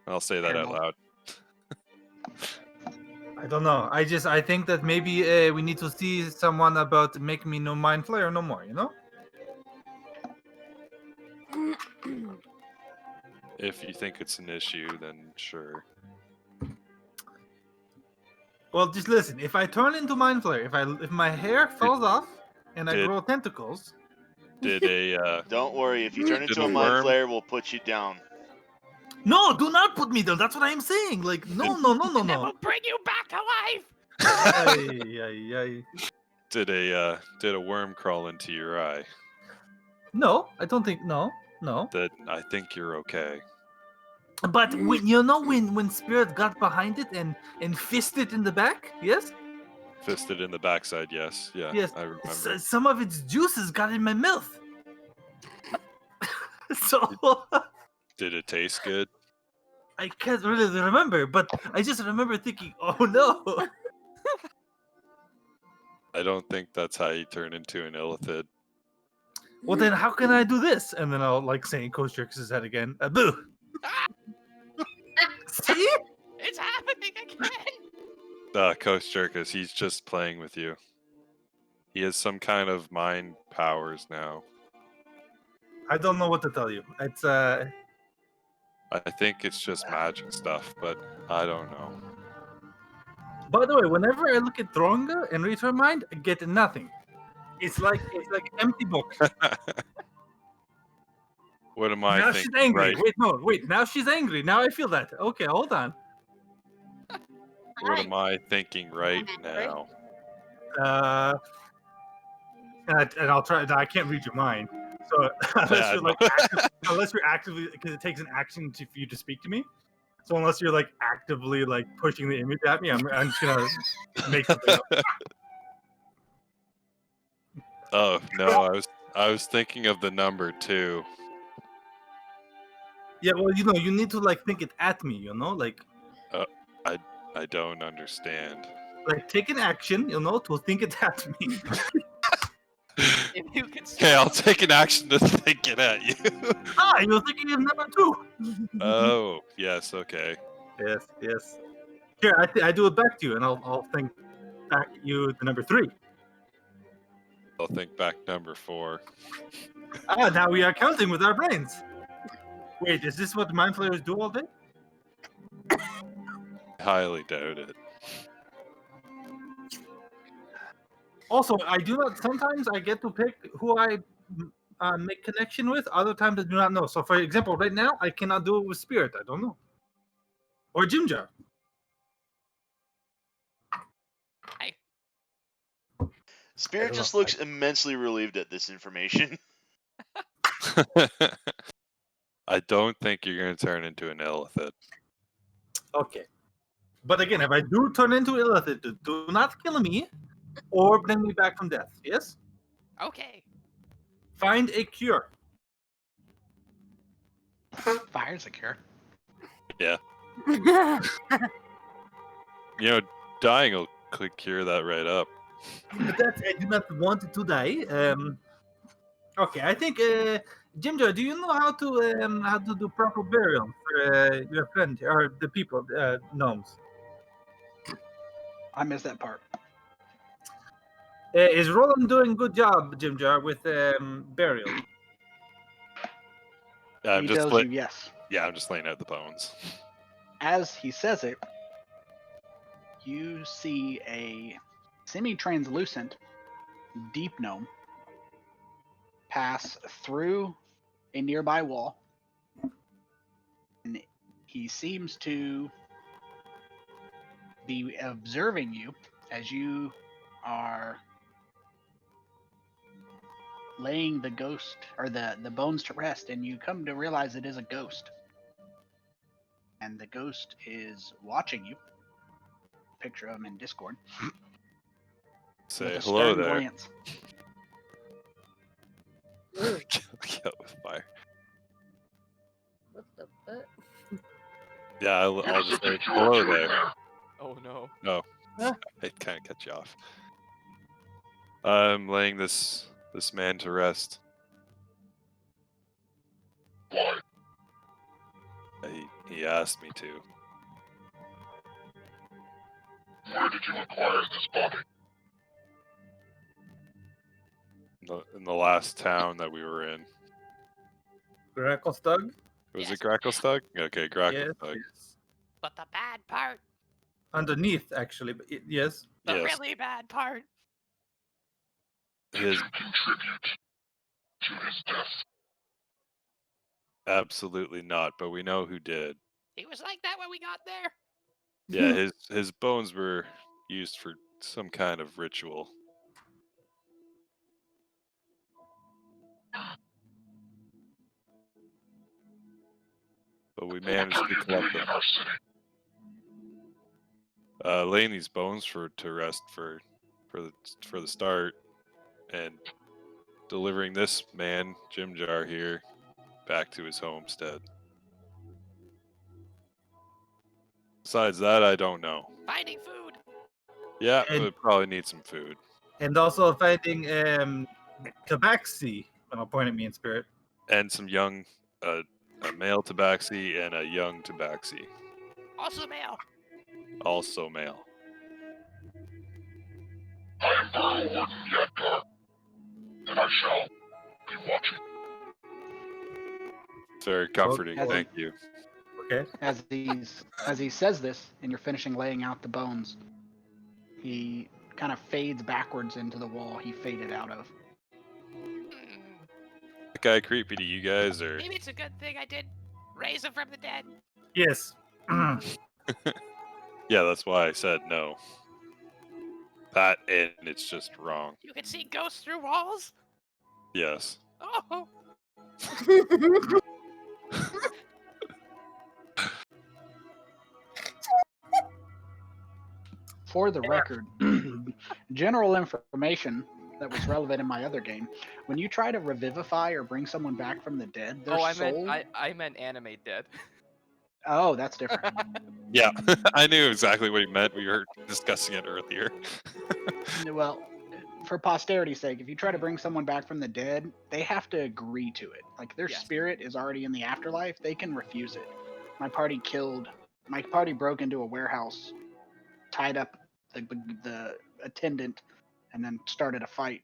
I'll say that out Firbolg. loud. I don't know. I think that maybe we need to see someone about make me no mind flayer no more. You know. If you think it's an issue, then sure. Well, just listen. If I turn into mind flayer, if my hair falls off and I did- grow tentacles, Did a Don't worry, if you turn into a Didn't mind worm- flayer, we'll put you down. no, do not put me down. That's what I'm saying. Like, no. And then we'll bring you back to life. Ay. did a worm crawl into your eye? No, I don't think. No. Then I think you're okay. But when Spirit got behind it and fisted in the back, yes, Fisted in the backside, yes. Yeah, yes, I remember. some of its juices got in my mouth. So Did it taste good? I can't really remember, but I just remember thinking, "Oh no!" I don't think that's how you turn into an illithid. Well, then how can I do this? And then I'll like saying Kosjurkis' head again. Boo! Ah, See? it's happening again. Kosjurkis, he's just playing with you. He has some kind of mind powers now. I don't know what to tell you. It's I think it's just magic stuff, but I don't know. By the way, whenever I look at Dronga and read her mind, I get nothing. It's like empty book. What am I Now thinking? she's angry. Right. Wait. Now she's angry. Now I feel that. Okay, hold on. What am I thinking right now? And I'll try. I can't read your mind. So unless you're like, unless you're actively, because it takes an action for you to speak to me. So unless you're like actively like pushing the image at me, I'm just gonna make something up. Oh no, I was thinking of the number 2. Yeah, well, you need to like think it at me. Like I don't understand. take an action. To think it at me. If you can Okay, I'll take an action to think it at you. You're thinking of number 2. Oh, yes, okay. Yes. Here, I do it back to you, and I'll think back at you the number 3. I'll think back number 4. Now we are counting with our brains. Wait, is this what mind flayers do all day? Highly doubt it. Also, I do not. Sometimes I get to pick who I make connection with. Other times I do not know. So, for example, right now I cannot do it with Spirit. I don't know. Or Jimjar. Spirit don't just know. looks immensely relieved at this information. I don't think you're going to turn into an illithid. Okay. But again, if I do turn into Illithid, do not kill me or bring me back from death. Yes? Okay. Find a cure. Fire's a cure. Dying will cure that right up. But I do not want to die. Okay, I think Jimjo, do you know how to do proper burial for your friend or the people, gnomes? I missed that part. Is Roland doing good job, Jimjo, with burial? Yeah, He tells you yes. I'm just laying out the bones. As he says it, you see a semi-translucent deep gnome pass through a nearby wall, and he seems to be observing you as you are laying the ghost or the bones to rest, and you come to realize it is a ghost, and the ghost is watching you. Picture of him in Discord. Say with a hello stern there. glance. Kill with fire. What the fuck? Yeah, I'll just say hello there. Oh no. No, I kind of cut you off. I'm laying this man to rest. He asked me to. Where did you acquire this body? In the last town that we were in. Gracklestug? Was Yes. it Gracklestug? Okay, Yes, Gracklestug. yes. But the bad part. Underneath, actually, but yes. The Yes. really bad part. Did His you contribute to his death? absolutely not, but we know who did. He was like that when we got there. Yeah, his bones were used for some kind of ritual. But we managed What to can you collect do them. in our city? Laying these bones to rest for the start, and delivering this man, Jim Jar here, back to his homestead. Besides that, I don't know. Finding food. Yeah, And- we probably need some food. And also fighting Tabaxi. Oh, point at me in spirit. And some young, a male Tabaxi and a young Tabaxi. Also male. Also male. I am Burrow Warden Yadgar, and I shall be watching. It's very comforting, As thank you. Okay. As he says this, and you're finishing laying out the bones, he kind of fades backwards into the wall he faded out of. That guy creepy to you guys, or? Maybe it's a good thing I did raise him from the dead. Yes. Yeah, that's why I said no. That and it's just wrong. You can see ghosts through walls. Yes. Oh. For the record, general information that was relevant in my other game, when you try to revivify or bring someone back from the dead, their I soul... meant animate dead. Oh, that's different. Yeah, I knew exactly what he meant. We were discussing it earlier. Well, for posterity's sake, if you try to bring someone back from the dead, they have to agree to it. Like, their Yes. spirit is already in the afterlife, they can refuse it. My party broke into a warehouse, tied up the attendant, and then started a fight.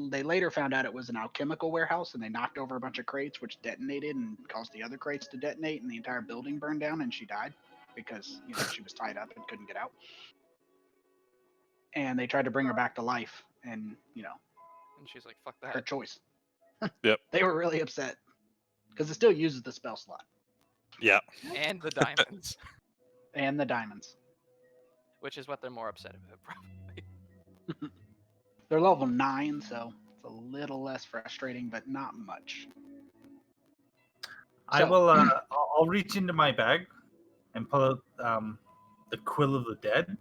They later found out it was an alchemical warehouse, and they knocked over a bunch of crates, which detonated and caused the other crates to detonate, and the entire building burned down, and she died because she was tied up and couldn't get out. And they tried to bring her back to life, and And she's like, fuck her that. choice. Yep. They were really upset because it still uses the spell slot Yeah. And the diamonds. and the diamonds. Which is what they're more upset about, probably. They're level 9, so it's a little less frustrating, but not much. I So- will. I'll reach into my bag and pull out the Quill of the Dead,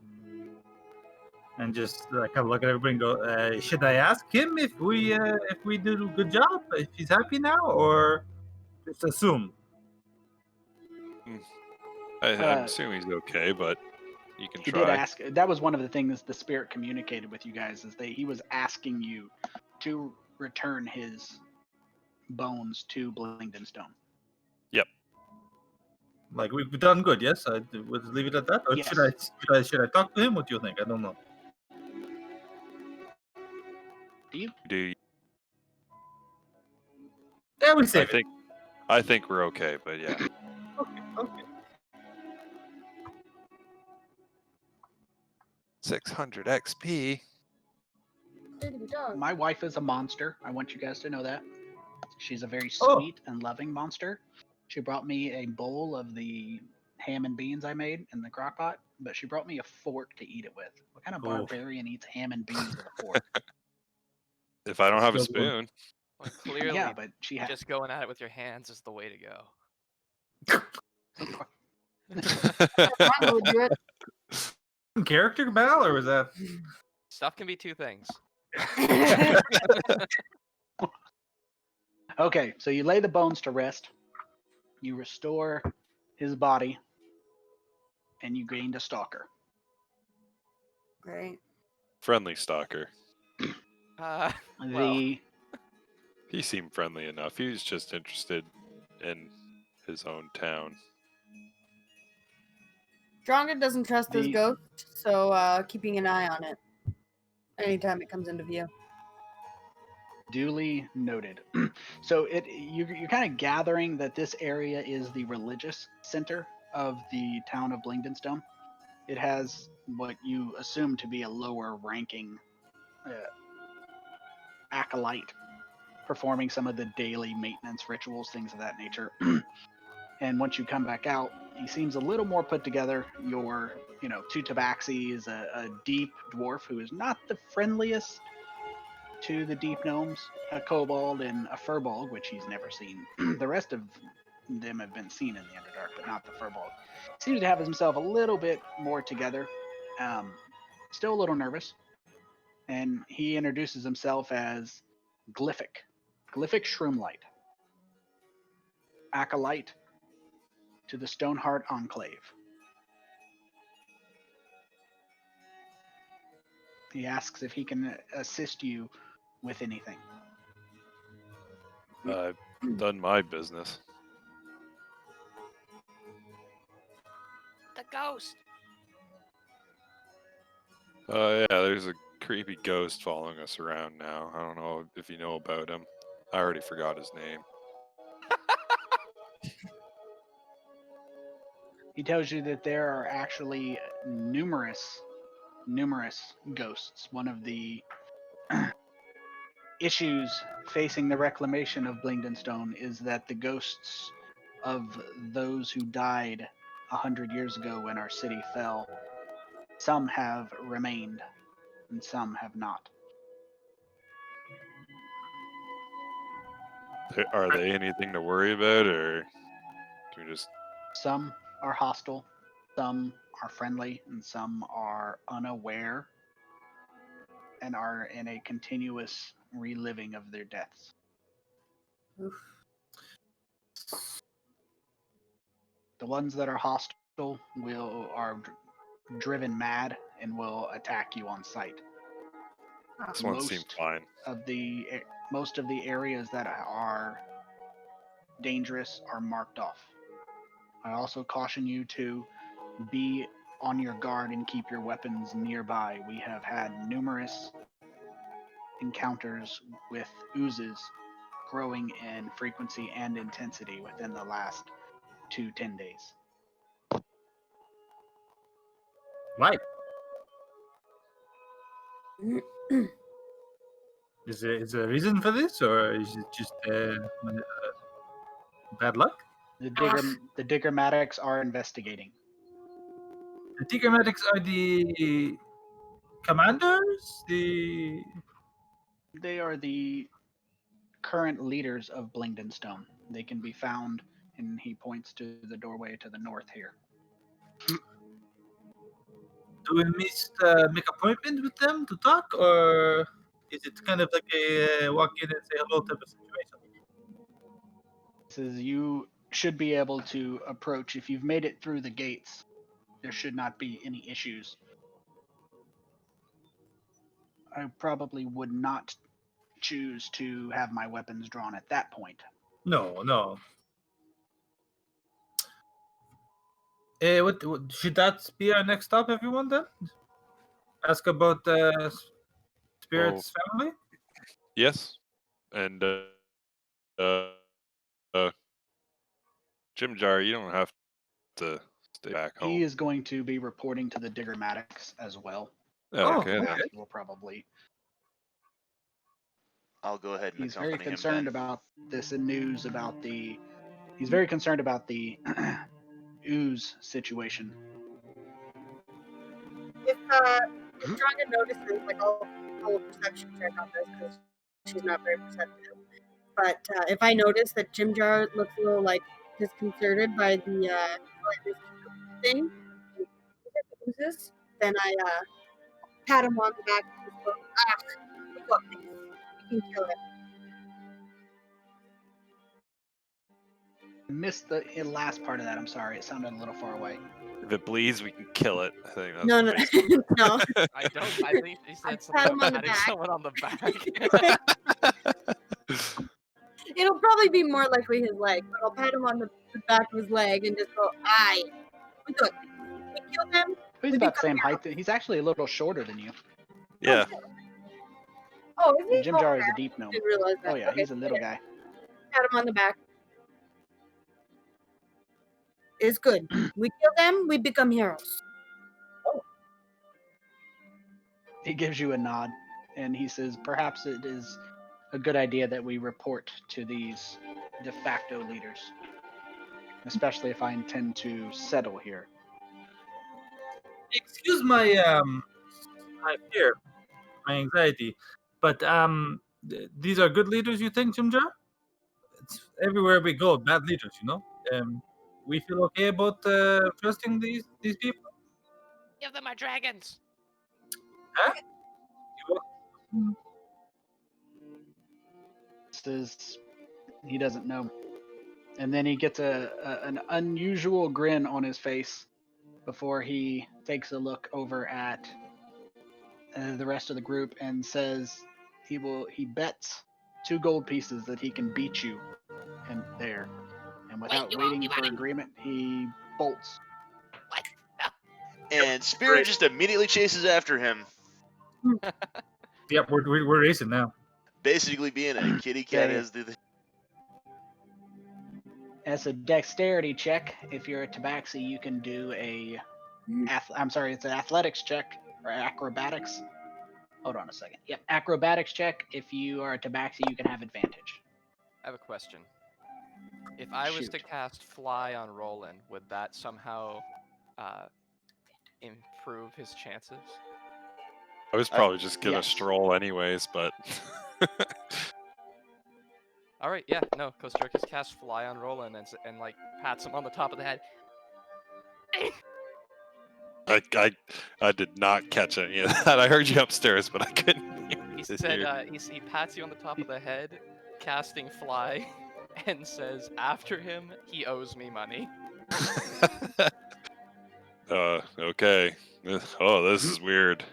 and just kind of look at everybody and go, "Should I ask him if we do a good job? If he's happy now, or just assume?" I'm assuming he's okay, but you can He try. did ask. That was one of the things the spirit communicated with you guys, is that he was asking you to return his bones to Blingdenstone. Like we've done good, yes. I would leave it at that. Or Yes. should I talk to him? What do you think? I don't know. Do you? Do you- Yeah, we I save it. think I think we're okay, but yeah. Okay. 600 XP. My wife is a monster. I want you guys to know that. She's a very Oh. sweet and loving monster. She brought me a bowl of the ham and beans I made in the crock pot, but she brought me a fork to eat it with. What kind of Oh. barbarian eats ham and beans with a fork? If I don't have a Still one. spoon, Well, clearly, Yeah, but she had. just going at it with your hands is the way to go. Dronga would do it. Character battle, or was that? Stuff can be two things. Okay, so you lay the bones to rest. You restore his body, and you gained a stalker. Great. friendly stalker. Well, The He seemed friendly enough. He was just interested in his own town. Dronga doesn't trust his The- ghost, so keeping an eye on it anytime it comes into view. duly noted. So you're kind of gathering that this area is the religious center of the town of Blingdenstone. It has what you assume to be a lower ranking acolyte performing some of the daily maintenance rituals, things of that nature. And once you come back out, he seems a little more put together. Your, two Tabaxis, a deep dwarf who is not the friendliest to the deep gnomes, a Kobold, and a Firbolg, which he's never seen. The rest of them have been seen in the Underdark, but not the Firbolg. Seems to have himself a little bit more together. Still a little nervous. And he introduces himself as Glyphic Shroomlight, acolyte to the Stoneheart Enclave. He asks if he can assist you with anything. I've done my business. the ghost. Yeah, there's a creepy ghost following us around now. I don't know if you know about him. I already forgot his name. He tells you that there are actually numerous ghosts. One of the issues facing the reclamation of Blingdenstone is that the ghosts of those who died 100 years ago when our city fell, some have remained and some have not. Are they anything to worry about, or do we just... Some are hostile, some are friendly, and some are unaware and are in a continuous reliving of their deaths. Oof. The ones that are hostile are driven mad and will attack you on sight. This one seemed fine. Most of the areas that are dangerous are marked off. I also caution you to be on your guard and keep your weapons nearby. We have had numerous encounters with oozes growing in frequency and intensity within the last 10 days. Right. Is there a reason for this, or is it just bad luck? The Diggermatics are investigating. The Tigermatics are the commanders. They are the current leaders of Blingdenstone. They can be found, and he points to the doorway to the north here. Do we make appointment with them to talk, or is it kind of like a walk in and say hello type of situation? Says you should be able to approach. If you've made it through the gates, there should not be any issues. I probably would not choose to have my weapons drawn at that point. No. What should that be our next stop, everyone? Then ask about Spirit's family. Yes, and Jim Jar, you don't have to stay back home. He is going to be reporting to the Diggermatics as well. Oh, okay. okay. He will probably. I'll go ahead and He's very accompany him concerned then. about this news about the. He's very concerned about the ooze situation. If Dronga notices, like, I'll roll a perception check on this because she's not very perceptive. But if I notice that Jim Jar looks a little like disconcerted by the like this thing, the oozes, then I pat him on the back and just go, we got this. We can kill it. I missed the last part of that. I'm sorry. It sounded a little far away. If it bleeds, we can kill it. I think that's No, the no, basic- no. I think he said pat him something on about the patting back. someone on the back. It'll probably be more likely his leg, but I'll pat him on the back of his leg and just go, aye, we got this. We killed them. He's about the same height. He's actually a little shorter than you. Yeah. Oh, is he? Jim Jar is a deep gnome. Didn't realize that. Oh yeah, Okay, he's a little guy. pat him on the back. It's good. We kill them, we become heroes. He gives you a nod, and he says, "Perhaps it is a good idea that we report to these de facto leaders, especially if I intend to settle here." Excuse my my fear, my anxiety, but these are good leaders, you think, Jim Jar? It's everywhere we go, bad leaders, you know. We feel okay about trusting these people. Give them my dragons. Huh? Says he doesn't know, and then he gets an unusual grin on his face before he takes a look over at the rest of the group and says he bets 2 gold pieces that he can beat you and there, and without waiting for agreement, he bolts. What? And Spirit just immediately chases after him, Yep, we're racing now. basically being a kitty cat Okay. as the. As a dexterity check, if you're a Tabaxi, you can do it's an athletics check or acrobatics. Hold on a second. Yep, acrobatics check. If you are a Tabaxi, you can have advantage. I have a question. If I was to Shoot. cast Fly on Rolen, would that somehow improve his chances? I was probably just gonna yes. stroll anyways, but All right, yeah, no. Kosjurkis casts Fly on Rolen and like pats him on the top of the head. I did not catch any of that. I heard you upstairs, but I couldn't hear. He said he pats you on the top of the head, casting Fly, and says after him he owes me money. Okay. Oh, this is weird.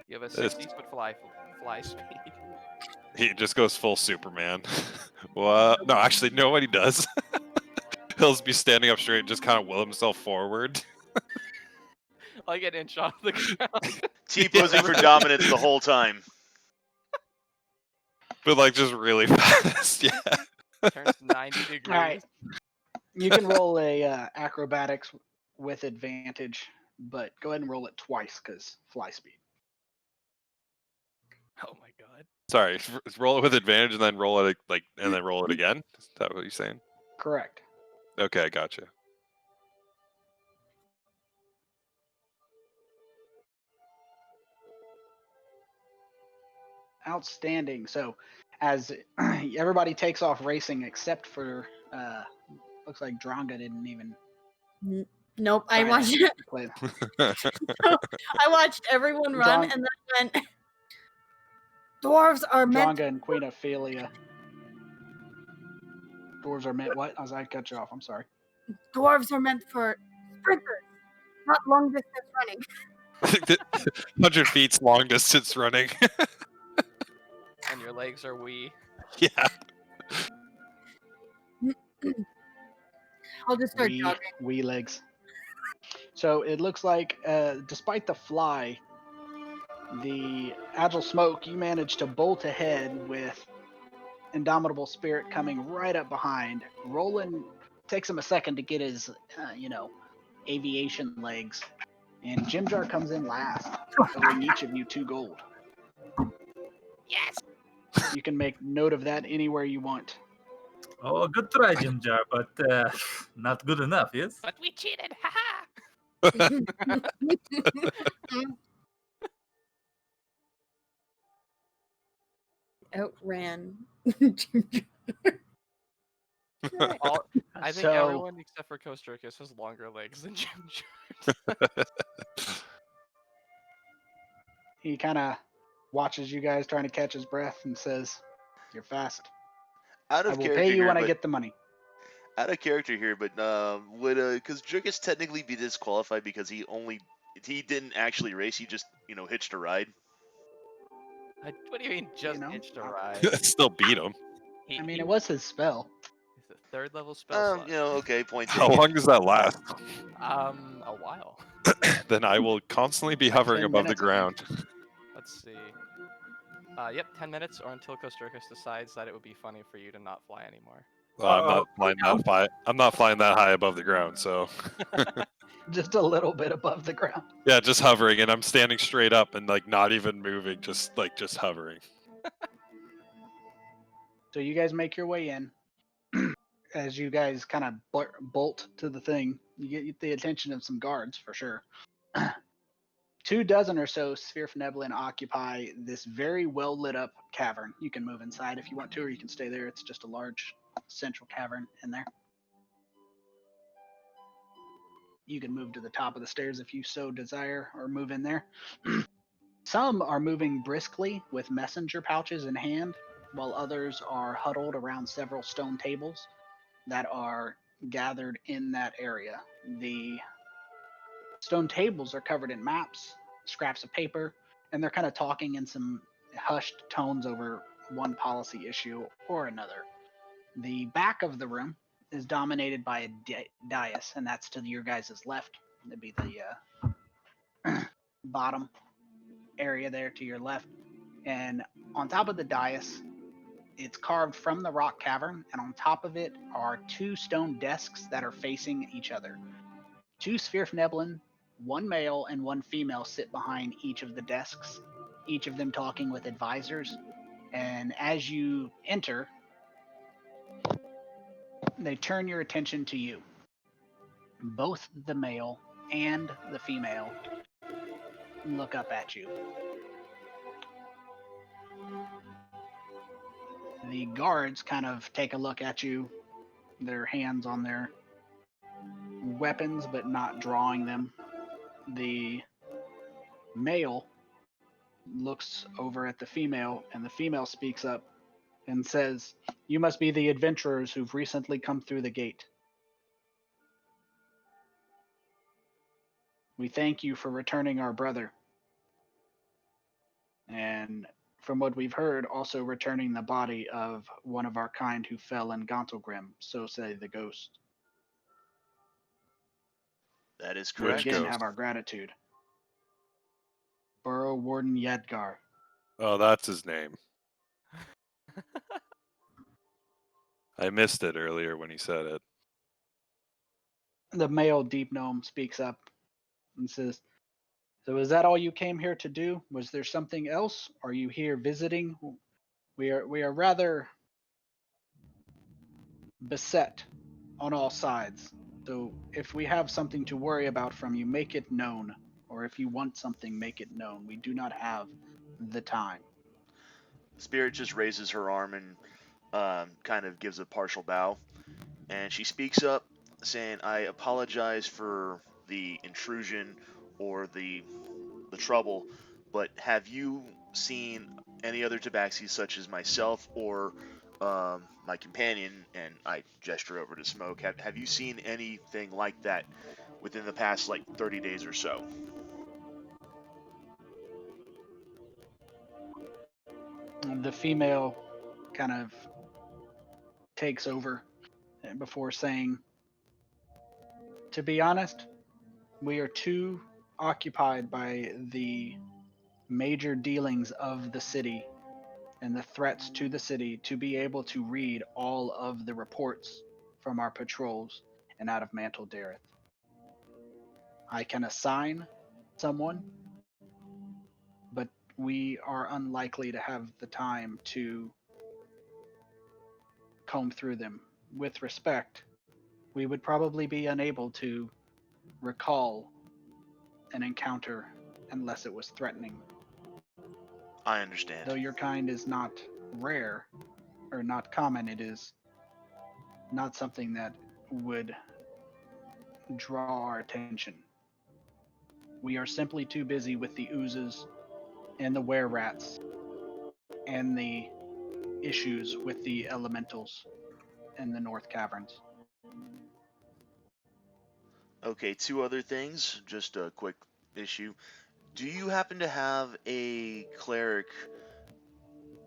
You have a 60-foot fly speed. He just goes full Superman. What? No, actually, no, what he does. He'll just be standing up straight and just kind of will himself forward. Like an inch off the ground. T-posing for dominance the whole time. But like just really fast, yeah. Turns 90 degrees. All right. You can roll a acrobatics with advantage, but go ahead and roll it twice because fly speed. Oh my god. Sorry, roll it with advantage and then roll it and then roll it again. Is that what you're saying? Correct. Okay, gotcha. Outstanding. So, as everybody takes off racing except for looks like Dronga didn't even. Nope, I try watched to play. I watched everyone run and then went, dwarves are meant Dronga and Queen Ophelia. Dwarves are meant what? I cut you off. I'm sorry. dwarves are meant for sprinters, not long distance running. 100 feet's long distance running. And you're longer legs are we? Yeah. I'll just start jogging. Wee legs. So it looks like, despite the fly, the Agile Smoke, you managed to bolt ahead with Indomitable Spirit coming right up behind. Rolen takes him a second to get his, aviation legs. And Jimjar comes in last, owing each of you 2 gold. Yes. You can make note of that anywhere you want. Oh, good try, Jim Jar, but not good enough, yes? But we cheated. Haha. Outran. All, I think So- everyone except for Kosjurkis has longer legs than Jim. He kind of watches you guys trying to catch his breath and says, "You're fast. Out I of will character pay you here, when I but get the money." out of character here, but would Kosjurkis technically be disqualified because he didn't actually race, he just hitched a ride? What do you mean just know, hitched a ride? Still beat him. I mean, it was his spell. It's a 3rd level spell slot. Okay, point How taken. long does that last? A while. Then I will constantly be Like hovering 10 above the minutes, I think. ground. Let's see. Yep, 10 minutes or until Kosjurkis decides that it would be funny for you to not fly anymore. I'm not flying that high. I'm not flying that high above the ground, so Just a little bit above the ground. yeah, just hovering, and I'm standing straight up and like not even moving, just hovering. So you guys make your way in. As you guys kind of bolt to the thing, you get the attention of some guards for sure. 2 dozen or so Sphere Nebulin occupy this very well lit up cavern. You can move inside if you want to, or you can stay there. It's just a large central cavern in there. You can move to the top of the stairs if you so desire, or move in there. Some are moving briskly with messenger pouches in hand, while others are huddled around several stone tables that are gathered in that area. The stone tables are covered in maps, scraps of paper, and they're kind of talking in some hushed tones over one policy issue or another. The back of the room is dominated by a dais, and that's to your guys' left. That'd be the bottom area there to your left. And on top of the dais, it's carved from the rock cavern, and on top of it are 2 stone desks that are facing each other. 2 Sphere Nebulin, 1 male and 1 female, sit behind each of the desks, each of them talking with advisors. And as you enter, they turn your attention to you. Both the male and the female look up at you. The guards kind of take a look at you, their hands on their weapons, but not drawing them. The male looks over at the female, and the female speaks up and says, "You must be the adventurers who've recently come through the gate. We thank you for returning our brother. And from what we've heard, also returning the body of one of our kind who fell in Gauntlgrim, so say the ghosts. That is You correct. again ghost? have our gratitude. Burrow Warden Yedgar." Oh, that's his name. I missed it earlier when he said it. The male deep gnome speaks up and says, "So is that all you came here to do? Was there something else? Are you here visiting? We are rather beset on all sides. So if we have something to worry about from you, make it known. Or if you want something, make it known. We do not have the time." Spirit just raises her arm and kind of gives a partial bow, and she speaks up, saying, "I apologize for the intrusion or the trouble, but have you seen any other Tabaxis such as myself or my companion?" And I gesture over to Smoke. Have you seen anything like that within the past 30 days or so? The female kind of takes over before saying, to be honest, we are too occupied by the major dealings of the city and the threats to the city to be able to read all of the reports from our patrols and out of Mantle Dareth. I can assign someone, but we are unlikely to have the time to comb through them. With respect, we would probably be unable to recall an encounter unless it was threatening. I understand. Though your kind is not rare or not common, it is not something that would draw our attention. We are simply too busy with the oozes and the were-rats and the issues with the elementals in the North Caverns. Okay, two other things. Just a quick issue. Do you happen to have a cleric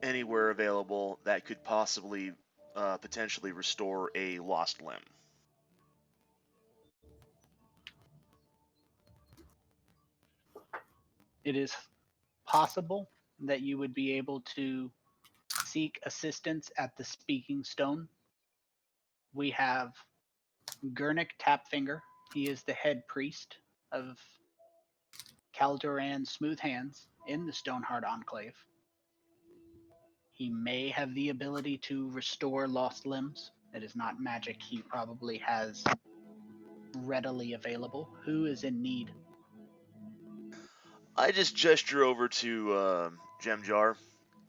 anywhere available that could possibly, potentially restore a lost limb? It is possible that you would be able to seek assistance at the Speaking Stone. We have Gurnik Tapfinger. He is the head priest of Caldoran Smooth Hands in the Stoneheart Enclave. He may have the ability to restore lost limbs. It is not magic he probably has readily available. Who is in need? I just gesture over to Gemjar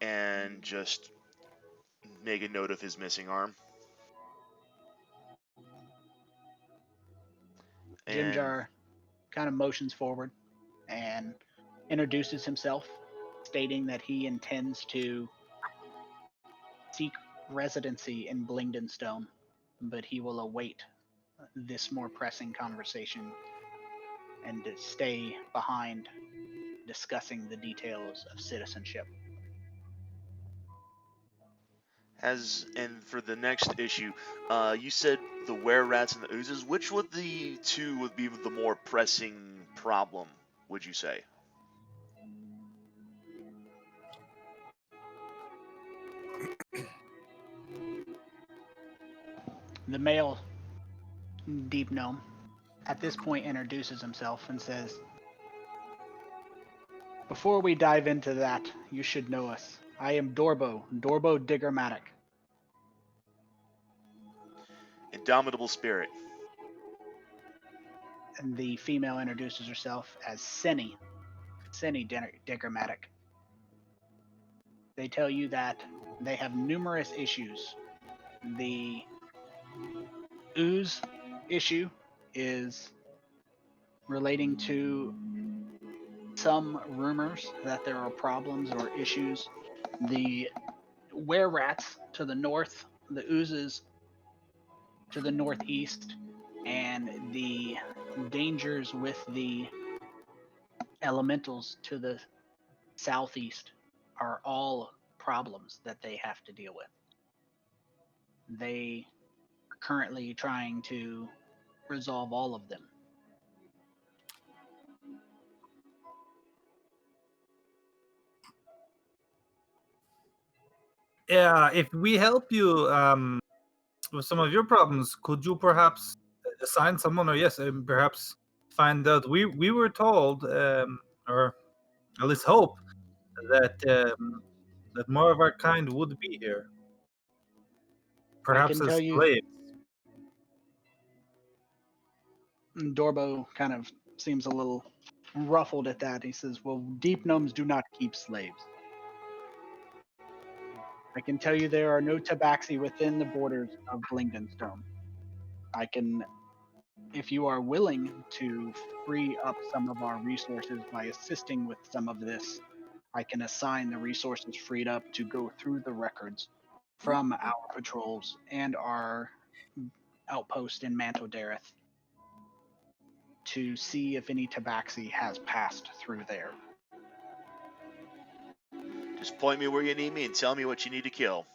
and just make a note of his missing arm. And Jimjar kind of motions forward and introduces himself, stating that he intends to seek residency in Blingdenstone, but he will await this more pressing conversation and to stay behind discussing the details of citizenship. and for the next issue, you said the were-rats and the oozes. Which would the two would be the more pressing problem, would you say? The male deep gnome at this point introduces himself and says, "Before we dive into that, you should know us. I am Dorbo Diggermatic." Indomitable spirit. And the female introduces herself as Senny Diggermatic. They tell you that they have numerous issues. The ooze issue is relating to some rumors that there are problems or issues. The were-rats to the north, the oozes to the northeast, and the dangers with the elementals to the southeast are all problems that they have to deal with. They are currently trying to resolve all of them. Yeah, if we help you with some of your problems, could you perhaps assign someone, or yes, perhaps find out? We were told, or at least hope, that that more of our kind would be here. Perhaps can as tell you- slaves. Dorbo kind of seems a little ruffled at that. He says, "Well, deep gnomes do not keep slaves. I can tell you there are no tabaxi within the borders of Blingdenstone. I can, if you are willing to free up some of our resources by assisting with some of this, I can assign the resources freed up to go through the records from our patrols and our outpost in Mantle Dareth to see if any tabaxi has passed through there." Just point me where you need me and tell me what you need to kill.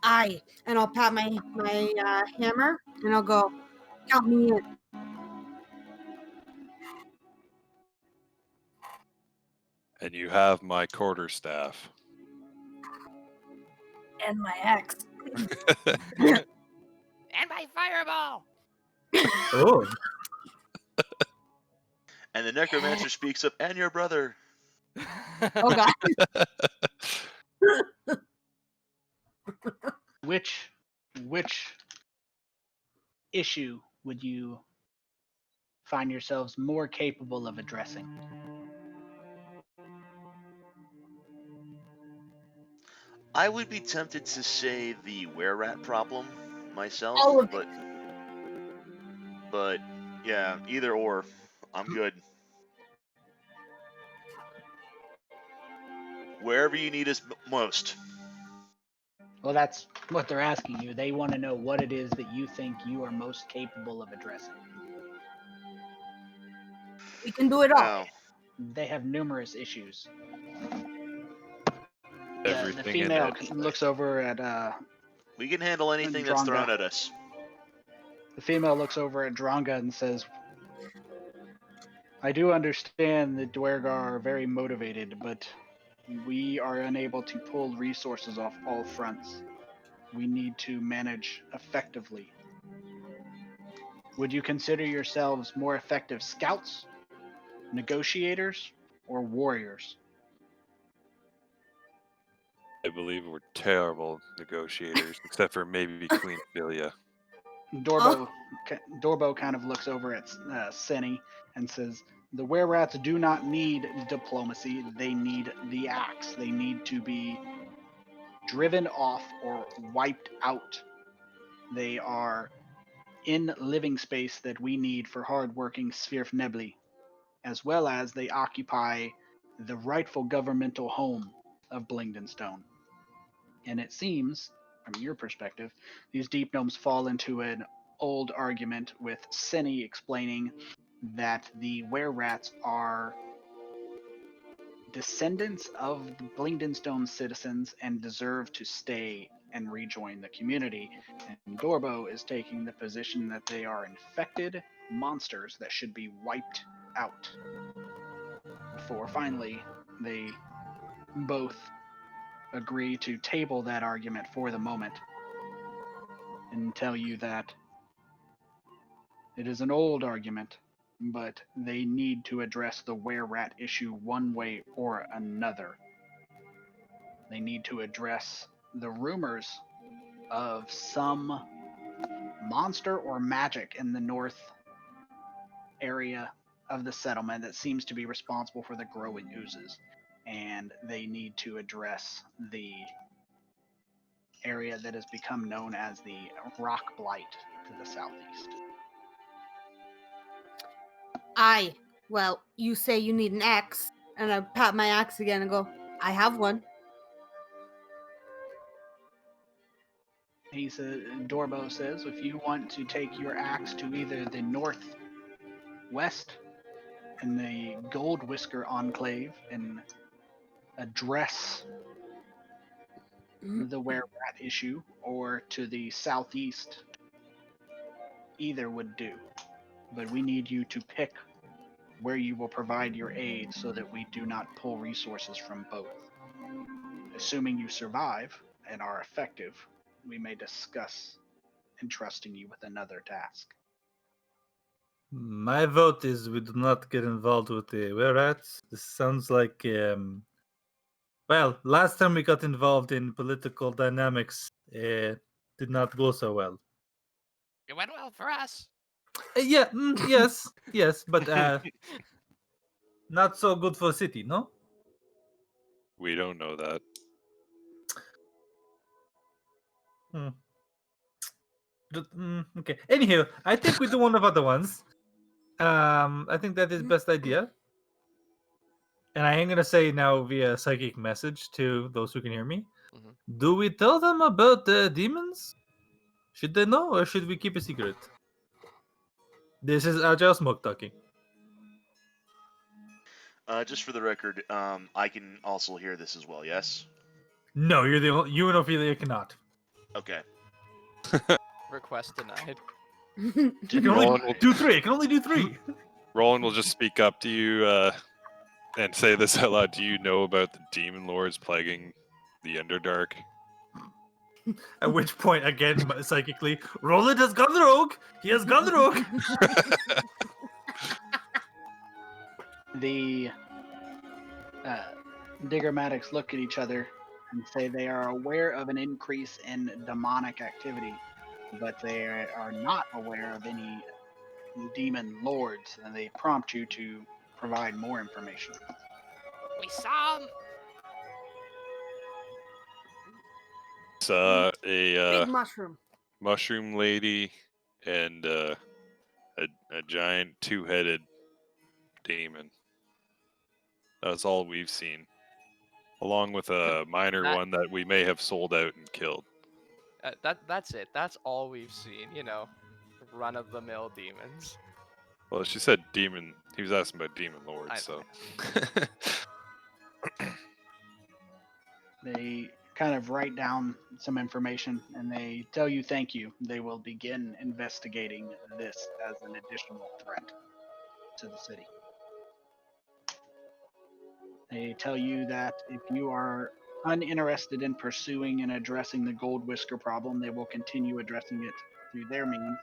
Aye. And I'll pat my hammer and I'll go, count me in. And you have my quarterstaff. And my axe. And my fireball. Oh, And the necromancer speaks up, and your brother. Oh god. Which issue would you find yourselves more capable of addressing? I would be tempted to say the were-rat problem myself, All of but yeah, either or. I'm good. Wherever you need us most. Well, that's what they're asking you. They want to know what it is that you think you are most capable of addressing. We can do it all. Now, They have numerous issues. The Everything in female it. looks over at we can handle anything that's Dronga. thrown at us. The female looks over at Dronga and says, I do understand that Duergar are very motivated, but we are unable to pull resources off all fronts. We need to manage effectively. Would you consider yourselves more effective scouts, negotiators, or warriors? I believe we're terrible negotiators, except for maybe Queen Ophelia. Dorbo kind of looks over at Senny and says, the were-rats do not need diplomacy, they need the axe. They need to be driven off or wiped out. They are in living space that we need for hard-working Svirfnebli, as well as they occupy the rightful governmental home of Blingdenstone. And it seems, from your perspective, these deep gnomes fall into an old argument with Senny explaining that the were-rats are descendants of the Blingdenstone citizens and deserve to stay and rejoin the community. And Dorbo is taking the position that they are infected monsters that should be wiped out. Before finally, they both agree to table that argument for the moment and tell you that it is an old argument, but they need to address the were-rat issue one way or another. They need to address the rumors of some monster or magic in the north area of the settlement that seems to be responsible for the growing oozes. And they need to address the area that has become known as the Rock Blight to the southeast. Aye. Well, you say you need an axe, and I pat my axe again and go, I have one. Dorbo says, if you want to take your axe to either the northwest in the Gold Whisker Enclave and address the were-rat issue, or to the southeast, either would do. But we need you to pick where you will provide your aid so that we do not pull resources from both. Assuming you survive and are effective, we may discuss entrusting you with another task. my vote is we do not get involved with the were-rats. This sounds like, well, last time we got involved in political dynamics, did not go so well. It went well for us. Yeah, yes, but not so good for the city, no? We don't know that. Okay. Anywho, I think we do one of other ones. I think that is best idea. And I am gonna say now via psychic message to those who can hear me. Mhm. Do we tell them about the demons? Should they know, or should we keep a secret? This is Agile Smoke talking. Just for the record, I can also hear this as well. Yes. No, you're the only, you and Ophelia cannot. Okay. Request denied. You can only Roland will, do 3. I can only do 3. Roland will just speak up to you and say this out loud. Do you know about the demon lords plaguing the Underdark? At which point, again, psychically, Roland has gone rogue. He has gone rogue. The Diggermatics look at each other and say they are aware of an increase in demonic activity, but they are not aware of any demon lords, and they prompt you to provide more information. We saw him. It's a Big mushroom. mushroom lady and a giant two-headed demon. That's all we've seen, along with a minor That- one that we may have sold out and killed. That's it. That's all we've seen. You know, run-of-the-mill demons. Well, she said demon. He was asking about demon lords, I so. They kind of write down some information and they tell you thank you. They will begin investigating this as an additional threat to the city. They tell you that if you are uninterested in pursuing and addressing the Gold Whisker problem, they will continue addressing it through their means.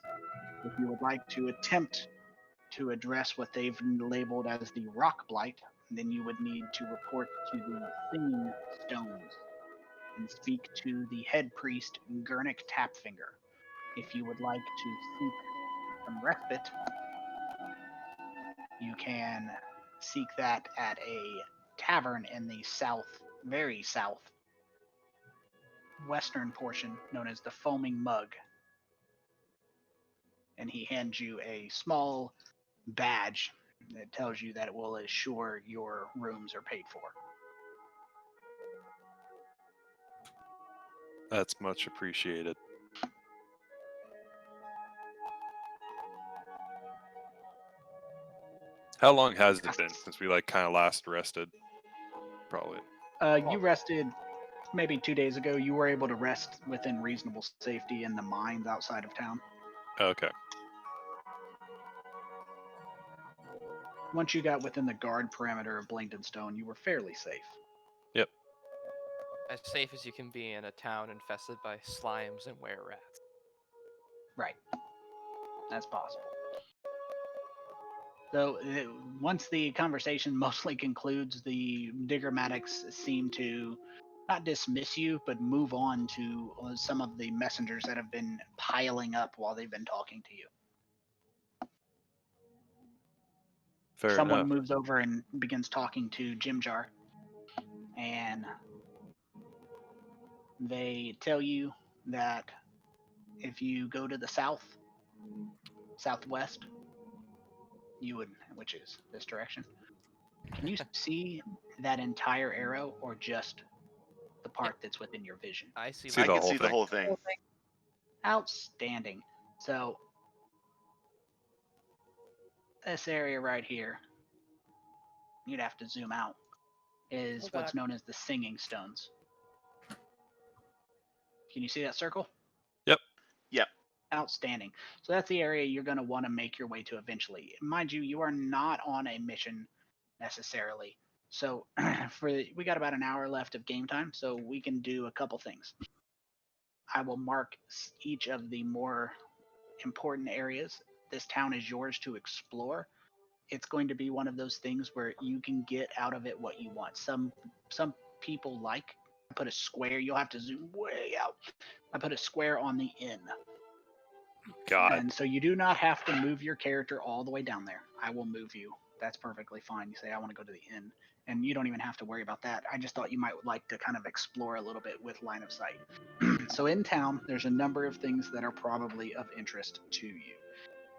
If you would like to attempt to address what they've labeled as the Rock Blight, then you would need to report to the Singing Stones and speak to the head priest Gurnik Tapfinger. If you would like to seek some respite, you can seek that at a tavern in the very south western portion known as the Foaming Mug. And he hands you a small badge that tells you that it will assure your rooms are paid for. That's much appreciated. How long has it been since we kind of last rested? Probably. You rested maybe 2 days ago. You were able to rest within reasonable safety in the mines outside of town. Okay. Once you got within the guard parameter of Blingdenstone, you were fairly safe. Yep. As safe as you can be in a town infested by slimes and were-rats. Right. That's possible. So once the conversation mostly concludes, the Diggermatics seem to not dismiss you, but move on to some of the messengers that have been piling up while they've been talking to you. Fair Someone enough. moves over and begins talking to Jimjar, and they tell you that if you go to the southwest, which is this direction, can you see that entire arrow or just the part that's within your vision? I see. See I the can whole see the thing. whole thing. Outstanding. So this area right here, you'd have to zoom out, is Hold what's back. known as the Singing Stones. Can you see that circle? Yep. Yep. Outstanding. So that's the area you're going to want to make your way to eventually. Mind you, you are not on a mission necessarily. So we got about an hour left of game time, so we can do a couple things. I will mark each of the more important areas. This town is yours to explore. It's going to be one of those things where you can get out of it what you want. Some people like, I put a square, you'll have to zoom way out. I put a square on the inn. God. And so you do not have to move your character all the way down there. I will move you. That's perfectly fine. You say, I want to go to the inn. And you don't even have to worry about that. I just thought you might like to kind of explore a little bit with line of sight. So in town, there's a number of things that are probably of interest to you.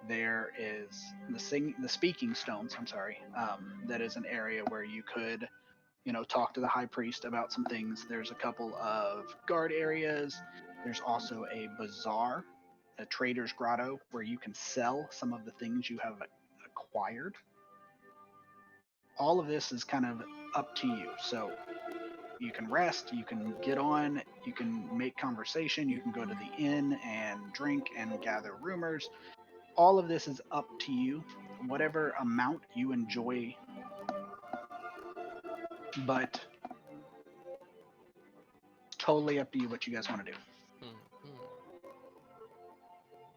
There is the Speaking Stones, that is an area where you could, talk to the high priest about some things. There's a couple of guard areas. There's also a bazaar, a trader's grotto, where you can sell some of the things you have acquired. all of this is kind of up to you. So you can rest, you can get on, you can make conversation, you can go to the inn and drink and gather rumors. All of this is up to you, whatever amount you enjoy. But totally up to you what you guys want to do.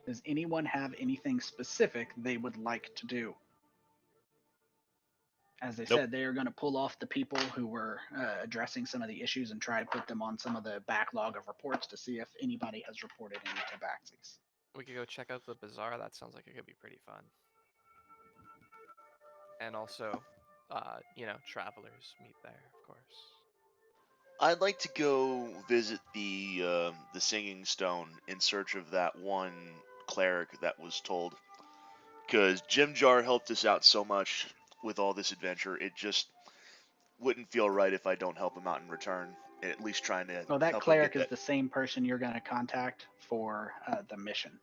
Does anyone have anything specific they would like to do? As they said, they are going to pull off the people who were addressing some of the issues and try to put them on some of the backlog of reports to see if anybody has reported any Tabaxis. We could go check out the bazaar. That sounds like it could be pretty fun. And also, travelers meet there, of course. I'd like to go visit the Singing Stone in search of that one cleric that was told. Because Jim Jar helped us out so much with all this adventure, it just wouldn't feel right if I don't help him out in return. At least trying to. Well, that help cleric him is get the same person you're going to contact for the mission.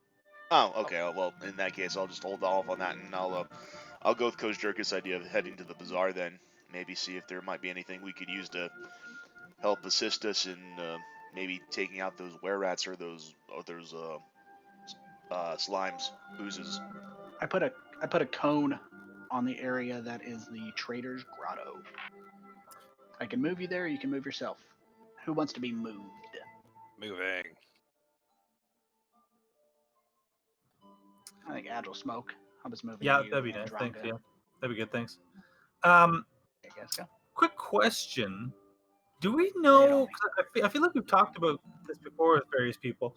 Oh, okay. Well, in that case, I'll just hold off on that, and I'll go with Kosjurkis' idea of heading to the bazaar then. Maybe see if there might be anything we could use to help assist us in maybe taking out those were-rats or those slimes, oozes. I put a cone on the area that is the Trader's Grotto. I can move you there, or you can move yourself. Who wants to be moved? Moving. I think Agile smoke. I was moving Yeah, you that'd be and nice. Dronga. Thanks. Yeah, that'd be good. Thanks. I guess so. Quick question: do we Lay it on know? me. 'Cause I feel like we've talked about this before with various people.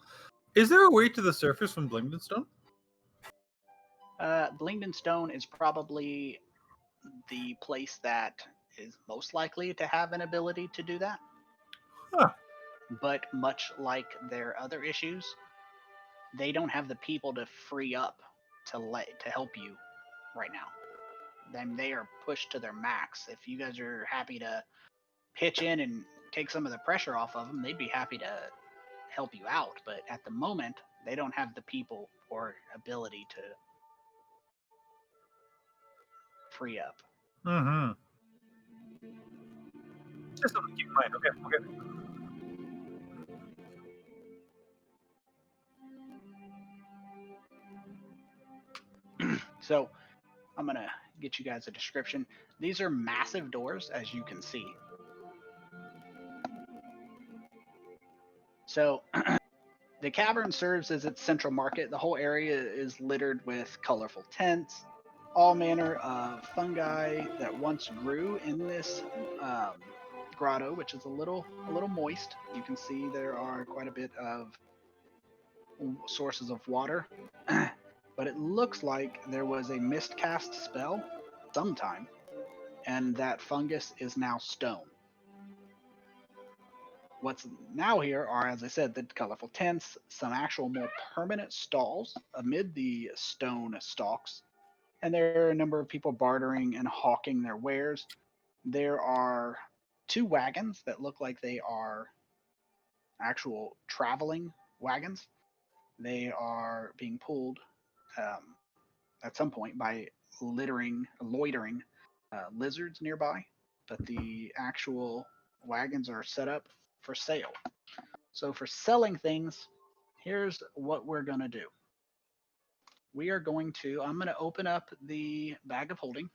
Is there a way to the surface from Blingdenstone? Blingdenstone is probably the place that is most likely to have an ability to do that. Huh. But much like their other issues, they don't have the people to free up to help you right now. Then they are pushed to their max. If you guys are happy to pitch in and take some of the pressure off of them, they'd be happy to help you out. But at the moment, they don't have the people or ability to free up. Mm-hmm. Just something to keep in mind. Okay. So I'm going to get you guys a description. These are massive doors, as you can see. So the cavern serves as its central market. The whole area is littered with colorful tents, all manner of fungi that once grew in this grotto, which is a little moist. You can see there are quite a bit of sources of water. But it looks like there was a mist-cast spell sometime, and that fungus is now stone. What's now here are, as I said, the colorful tents, some actual more permanent stalls amid the stone stalks, and there are a number of people bartering and hawking their wares. There are 2 wagons that look like they are actual traveling wagons. They are being pulled at some point by loitering lizards nearby, but the actual wagons are set up for sale. So for selling things, here's what we're going to do. I'm going to open up the bag of holding.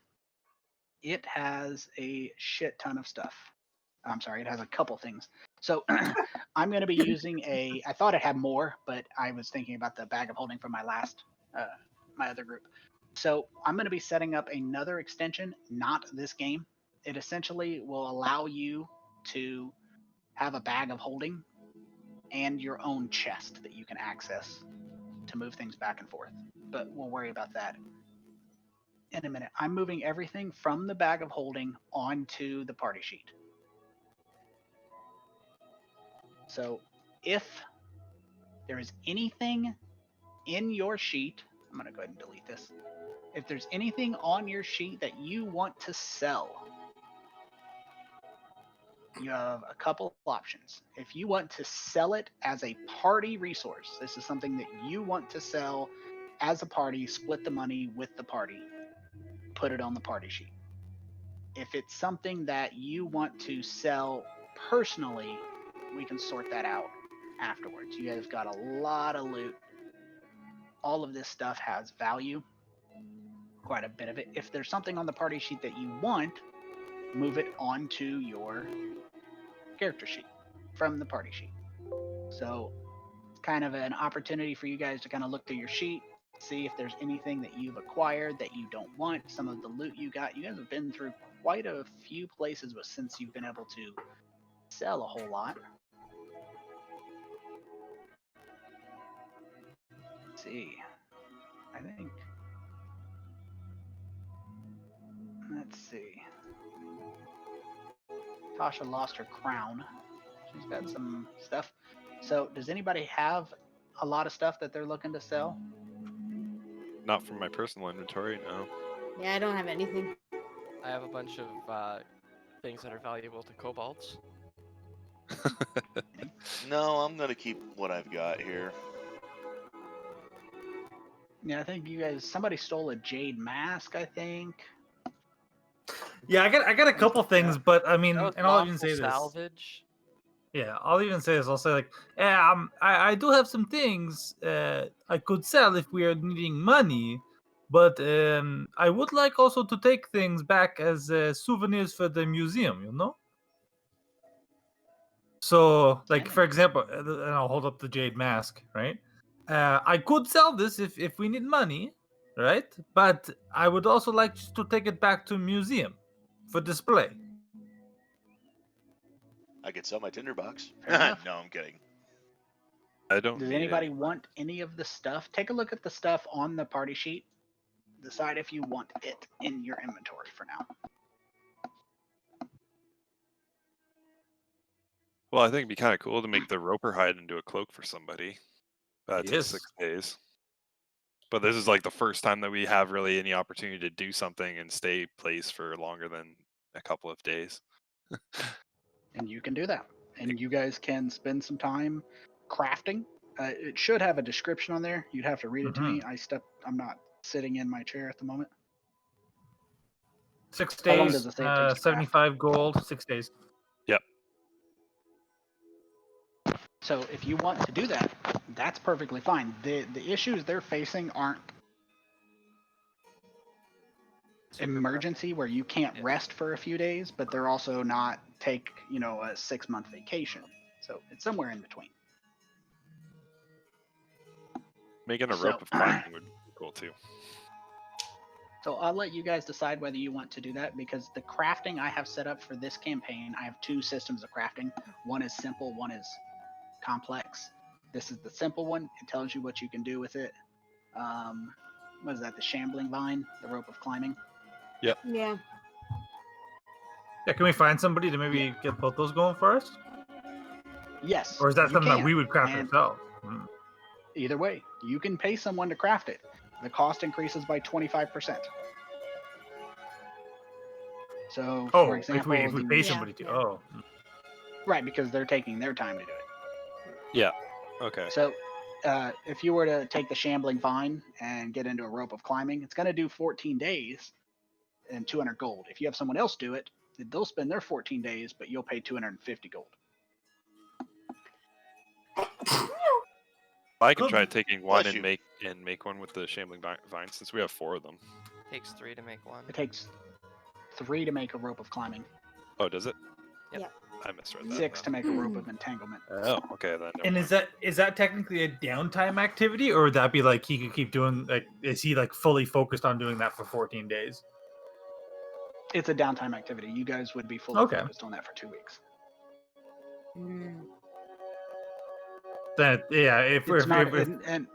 It has a shit ton of stuff. I'm sorry, it has a couple things. So I'm going to be using I thought it had more, but I was thinking about the bag of holding from my other group. So I'm going to be setting up another extension, not this game. It essentially will allow you to have a bag of holding and your own chest that you can access to move things back and forth. But we'll worry about that in a minute. I'm moving everything from the bag of holding onto the party sheet. So if there is anything in your sheet, I'm going to go ahead and delete this. If there's anything on your sheet that you want to sell, you have a couple options. If you want to sell it as a party resource, this is something that you want to sell as a party, split the money with the party, put it on the party sheet. If it's something that you want to sell personally, we can sort that out afterwards. You guys got a lot of loot. All of this stuff has value, quite a bit of it. If there's something on the party sheet that you want, move it onto your character sheet from the party sheet. So it's kind of an opportunity for you guys to kind of look through your sheet, see if there's anything that you've acquired that you don't want, some of the loot you got. You guys have been through quite a few places since you've been able to sell a whole lot. Let's see. I think. Let's see. Natasha lost her crown. She's got some stuff. So, does anybody have a lot of stuff that they're looking to sell? Not from my personal inventory, no. Yeah, I don't have anything. I have a bunch of things that are valuable to kobolds. No, I'm gonna keep what I've got here. Yeah, I think you guys. Somebody stole a jade mask. I think. Yeah, I got a couple things, but I mean, That was and I'll even lawful say this. salvage. Yeah, I'll even say this. I'll say like, I do have some things I could sell if we are needing money, but I would like also to take things back as souvenirs for the museum. You know. So, like for example, and I'll hold up the jade mask, right? I could sell this if we need money, right? But I would also like to take it back to museum for display. I could sell my tinderbox. Fair enough. No, I'm kidding. I don't Does need anybody it. want any of the stuff? Take a look at the stuff on the party sheet. Decide if you want it in your inventory for now. Well, I think it'd be kind of cool to make the roper hide into a cloak for somebody. That takes Yes. 6 days. But this is like the first time that we have really any opportunity to do something and stay place for longer than a couple of days. And you can do that. And you guys can spend some time crafting. It should have a description on there. You'd have to read it to me. I'm not sitting in my chair at the moment. 6 How long days, does it say it takes to craft? 75 gold, 6 days. Yep. So if you want to do that, that's perfectly fine. The issues they're facing aren't emergency where you can't rest for a few days, but they're also not take, a 6-month vacation. So it's somewhere in between. Making a So- rope of climbing would be cool too. So I'll let you guys decide whether you want to do that, because the crafting I have set up for this campaign, I have 2 systems of crafting. One is simple, one is complex. This is the simple one. It tells you what you can do with it. What is that? The shambling vine, the rope of climbing. Yeah. Yeah, can we find somebody to maybe get both those going for us? Yes. Or is that you something that can. we would craft And ourselves? Hmm. either way, you can pay someone to craft it. The cost increases by 25%. So, Oh, for example, if we pay Yeah, somebody to. yeah. Oh. right, because they're taking their time to do it. Yeah. Okay. So, if you were to take the shambling vine and get into a rope of climbing, it's going to do 14 days and 200 gold. If you have someone else do it, they'll spend their 14 days, but you'll pay 250 gold. I can try taking one Bless and you. make one with the shambling vine since we have 4 of them. Takes 3 to make one. It takes 3 to make a rope of climbing, Oh, does it? Yep. I misread that. 6 to then. make a rope of entanglement. Oh, okay then. And is that technically a downtime activity, or would that be like he could keep doing, like, is he like fully focused on doing that for 14 days? It's a downtime activity. You guys would be fully Okay. focused on that for 2 weeks. Mm. Then yeah, if It's not, if and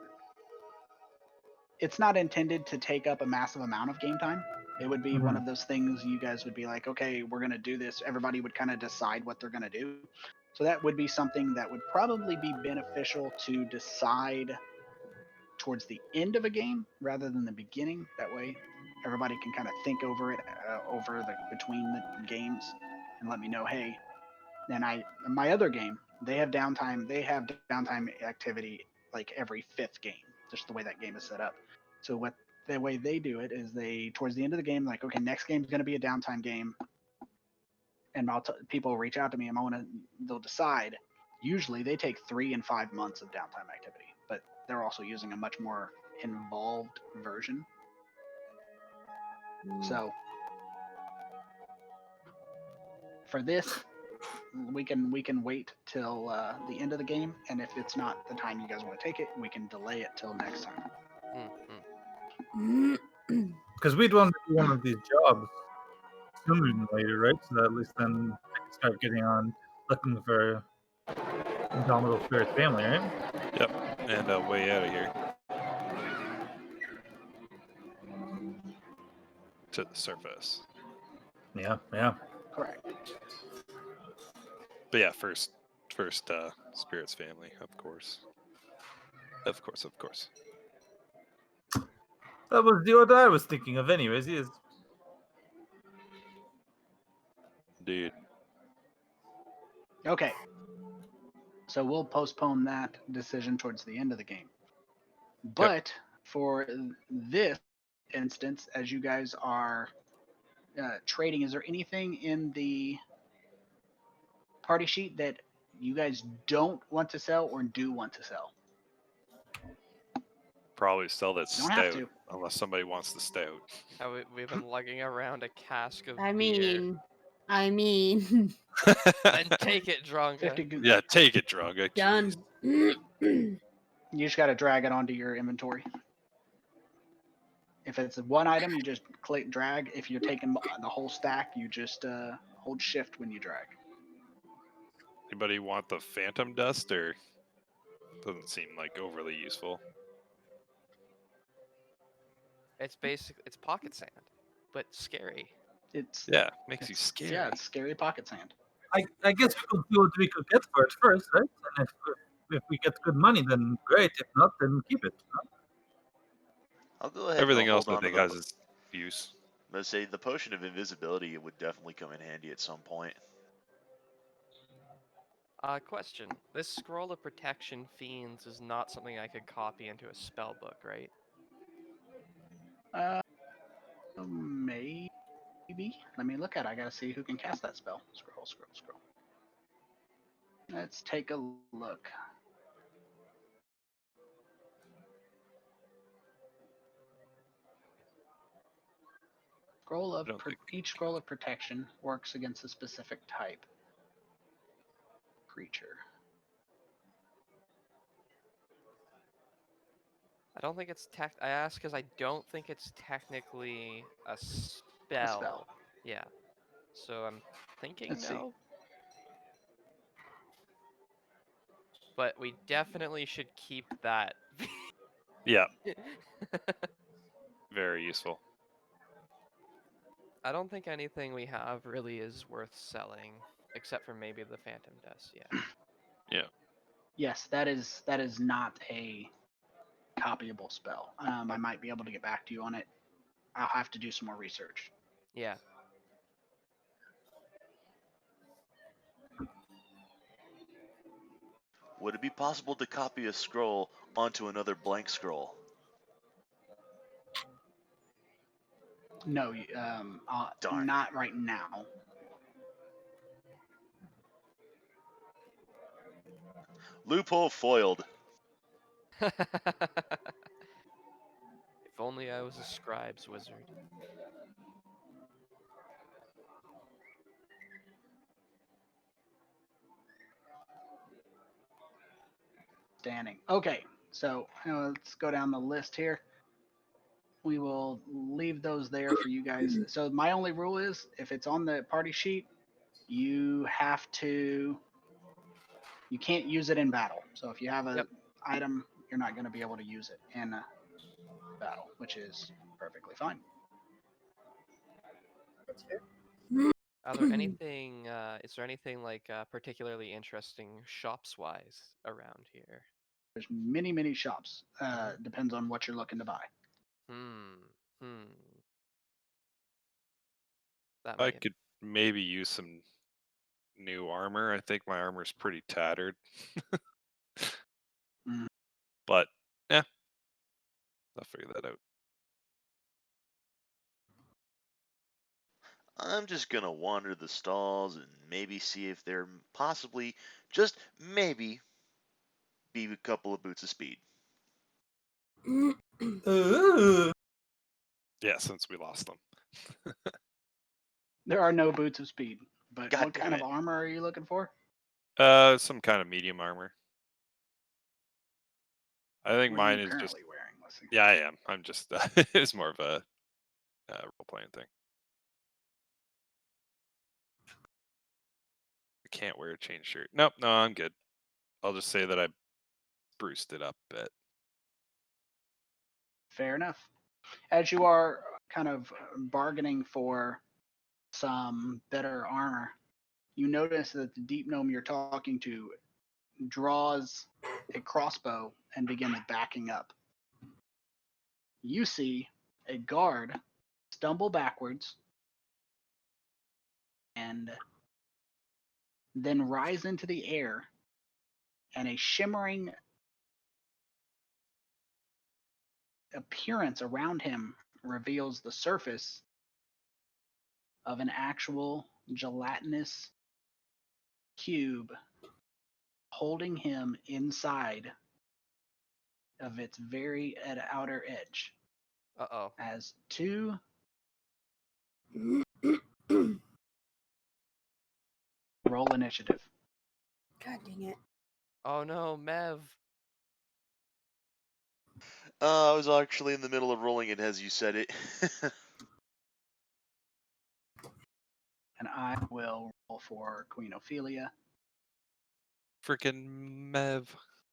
it's not intended to take up a massive amount of game time. It would be one of those things you guys would be like, okay, we're going to do this. Everybody would kind of decide what they're going to do. So that would be something that would probably be beneficial to decide towards the end of a game rather than the beginning. That way everybody can kind of think over it between the games and let me know, hey, then my other game, they have downtime activity like every 5th game, just the way that game is set up. So the way they do it is they, towards the end of the game, like, okay, next game is going to be a downtime game. and people reach out to me and they'll decide. Usually they take 3 and 5 months of downtime activity, but they're also using a much more involved version. So for this, we can wait till the end of the game, and if it's not the time you guys want to take it, we can delay it till next time. Because we'd want to do one of these jobs sooner than later, right? So that at least then I can start getting on looking for Indomitable Spirit's family, right? Yep. And a way out of here. To the surface. Yeah. Correct. But yeah, first Spirit's family, of course. Of course. That was the order I was thinking of anyways. Yes. Dude. Okay. So we'll postpone that decision towards the end of the game. But for this instance, as you guys are trading, is there anything in the party sheet that you guys don't want to sell or do want to sell? Probably sell that You don't have stout, to. unless somebody wants the stout. We've been lugging around a cask of I beer. mean. Then take it, Dronga. 50 goose. Yeah, take it, Dronga. Done. You just got to drag it onto your inventory. If it's one item, you just click drag. If you're taking the whole stack, you just hold shift when you drag. Anybody want the phantom dust, or doesn't seem like overly useful? It's pocket sand, but scary. It's Makes you it's- scared. Yeah, it's scary pocket sand. I guess we could see what we could get for it first, right? And if we get good money, then great. If not, then keep it. No? I'll go ahead Everything and else hold I on to think has its use. Let's say the potion of invisibility would definitely come in handy at some point. Question. This scroll of protection fiends is not something I could copy into a spell book, right? Maybe. Let me look at it. I gotta see who can cast that spell. Scroll. Let's take a look. Each scroll of protection works against a specific type creature. I don't think it's I ask because I don't think it's technically a spell. Yeah. So I'm thinking Let's see. no. But we definitely should keep that. Yeah. Very useful. I don't think anything we have really is worth selling, except for maybe the phantom dust. Yeah. Yeah. Yes, that is not a copyable spell. I might be able to get back to you on it. I'll have to do some more research. Yeah. Would it be possible to copy a scroll onto another blank scroll? No, Darn. not right now. Loophole foiled. If only I was a scribe's wizard. Standing. Okay, so let's go down the list here. We will leave those there for you guys. So my only rule is, if it's on the party sheet, you can't use it in battle. So if you have an item, you're not going to be able to use it in battle, which is perfectly fine. That's fair. Are there anything? Is there anything like particularly interesting shops-wise around here? There's many shops. Depends on what you're looking to buy. That I could maybe use some new armor. I think my armor's pretty tattered. But, yeah. I'll figure that out. I'm just gonna wander the stalls and maybe see if there possibly, just maybe, be a couple of boots of speed. Ooh. Yeah, since we lost them. There are no boots of speed. But God what damn kind of it. armor are you looking for? Some kind of medium armor. I think What are mine you is just. currently wearing? Let's see. Yeah, I am. I'm just. It's more of a role playing thing. I can't wear a chain shirt. Nope, no, I'm good. I'll just say that I spruced it up a bit. Fair enough. As you are kind of bargaining for some better armor, you notice that the deep gnome you're talking to draws a crossbow and begins backing up. You see a guard stumble backwards and then rise into the air, and a shimmering appearance around him reveals the surface of an actual gelatinous cube holding him inside of its very outer edge. Uh-oh. As two roll initiative. God dang it. Oh no, Mev. I was actually in the middle of rolling it as you said it. And I will roll for Queen Ophelia. Freaking Mev.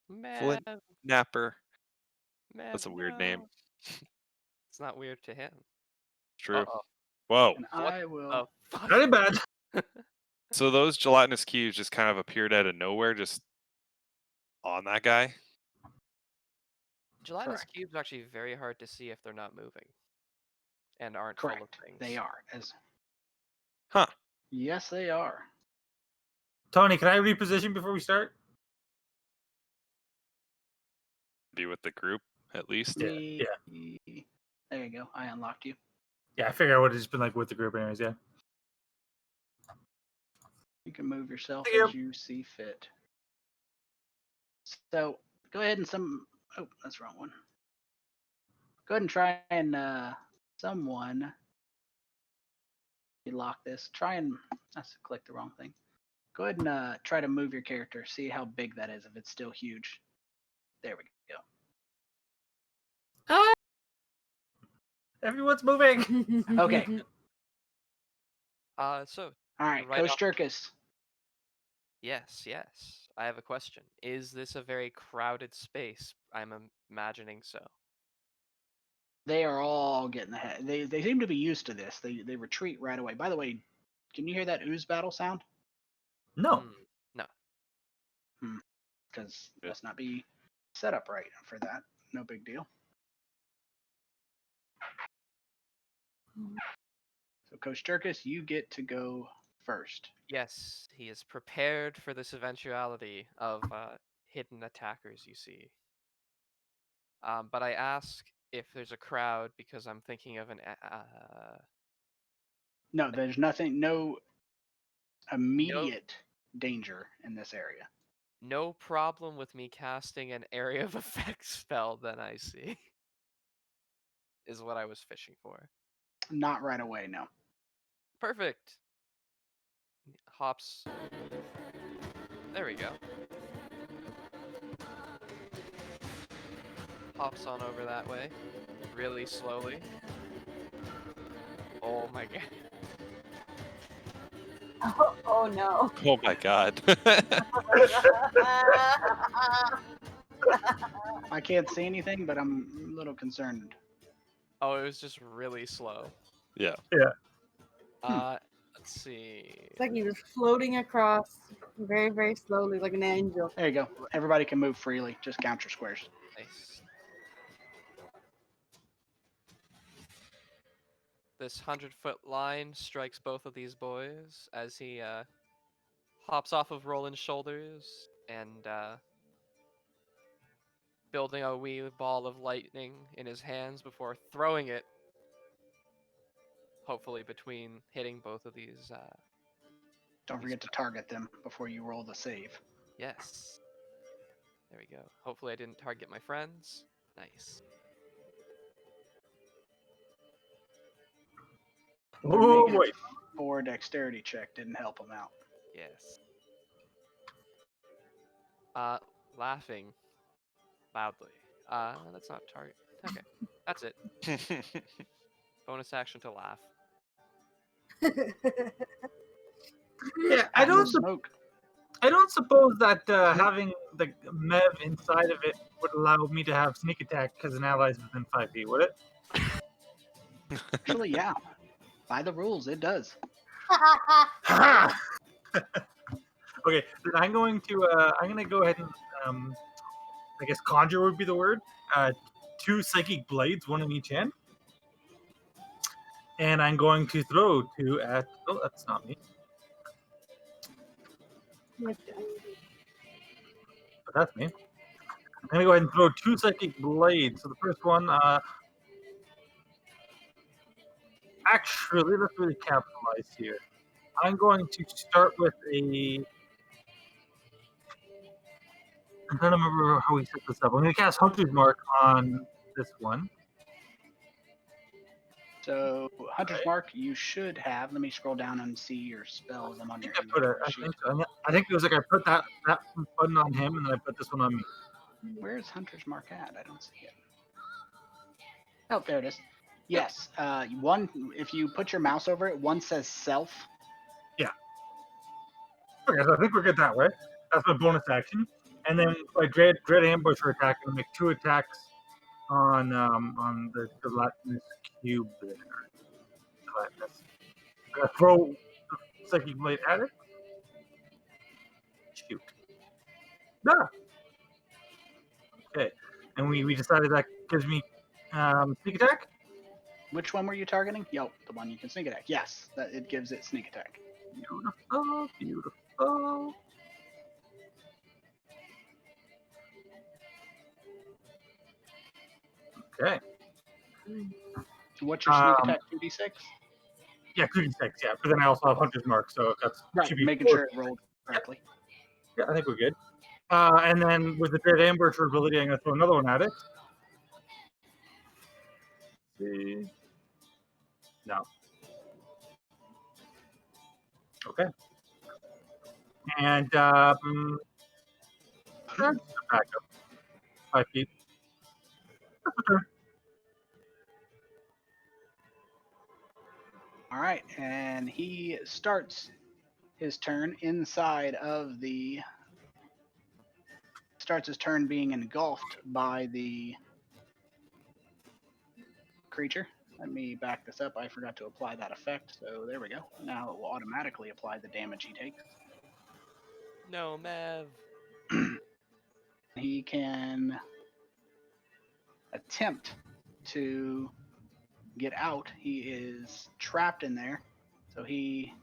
Mev. Napper. Mev, That's a weird name. no. It's not weird to him. True. Uh-oh. Whoa. And What I will. the fuck? Very bad. So those gelatinous cubes just kind of appeared out of nowhere, just on that guy. Gelatinous Correct. cubes are actually very hard to see if they're not moving and aren't full of Correct. things. They are. As Huh. yes, they are. Tony, can I reposition before we start? Be with the group at least. Yeah, There you go. I unlocked you. Yeah, I figure I would have just been like with the group anyways, yeah. You can move yourself Thank you. as you see fit. So go ahead and oh, that's the wrong one. Go ahead and try and someone you lock this. Try and that's click the wrong thing. Go ahead and try to move your character. See how big that is. If it's still huge. There we go. Ah! Everyone's moving. Okay. So All right. right off- Kosjurkis. yes. I have a question. Is this a very crowded space? I'm imagining so. They are all getting ahead. They seem to be used to this. They retreat right away. By the way, can you hear that ooze battle sound? No. No. Because Yeah. must not be set up right for that. No big deal. So Kosjurkis, you get to go first. Yes, he is prepared for this eventuality of hidden attackers you see. But I ask if there's a crowd because I'm thinking of No, there's no immediate danger in this area. no problem with me casting an area of effect spell then I see. Is what I was fishing for. Not right away, no. Perfect. Hops. There we go. Hops on over that way. Really slowly. Oh my god. Oh no. Oh my god. I can't see anything, but I'm a little concerned. Oh, it was just really slow. Yeah. Let's see. It's like he was floating across very, very slowly like an angel. There you go. Everybody can move freely. Just count your squares. Nice. This 100-foot line strikes both of these boys as he hops off of Roland's shoulders and building a wee ball of lightning in his hands before throwing it hopefully between hitting both of these. Don't forget to target them before you roll the save. Yes. There we go. Hopefully I didn't target my friends. Nice. Their Oh boy. -4 dexterity check didn't help them out. Yes. Laughing loudly. That's not target. Okay, that's it. Bonus action to laugh. Yeah, I Out in the don't smoke. suppose that having the Mev inside of it would allow me to have sneak attack because an ally's within 5 feet, would it? Actually, yeah. By the rules, it does. Ha! Okay, then I'm going to go ahead and I guess conjure would be the word. 2 psychic blades, one in each hand. And I'm going to throw 2 at. Oh, that's not me. But that's me. I'm going to go ahead and throw 2 psychic blades. So the first one, actually, let's really capitalize here. I'm going to start with a. I'm trying to remember how we set this up. I'm going to cast Hunter's Mark on this one. So, Hunter's Mark, you should have. Let me scroll down and see your spells. I'm on your inventory sheet. I think it was like I put that button on him, and then I put this one on me. Where's Hunter's Mark at? I don't see it. Oh, there it is. Yes. One. If you put your mouse over it, one says self. Okay, so I think we're good that way. That's my bonus action. And then my dread ambusher attack, I'm gonna make 2 attacks on the gelatinous cube there. Gelatinous. I'm gonna throw the psychic blade at it. Shoot. Ah! Okay. And we decided that gives me sneak attack. Which one were you targeting? Yep, the one you can sneak attack. Yes, that it gives it sneak attack. Beautiful, beautiful. Okay. What's your sneak attack? 2d6. Yeah, 2d6. Yeah, but then I also have Hunter's Mark, so that's Right. should be Making 4. sure it rolled correctly. Yeah, I think we're good. And then with the Dread Ambusher ability, I'm going to throw another one at it. See. No. Okay. And that's back up 5 feet. That's my turn. All right, and he starts his turn inside of the. Starts his turn being engulfed by the creature. Let me back this up. I forgot to apply that effect, so there we go. Now it will automatically apply the damage he takes. No, Mev. He can attempt to get out. He is trapped in there, so he.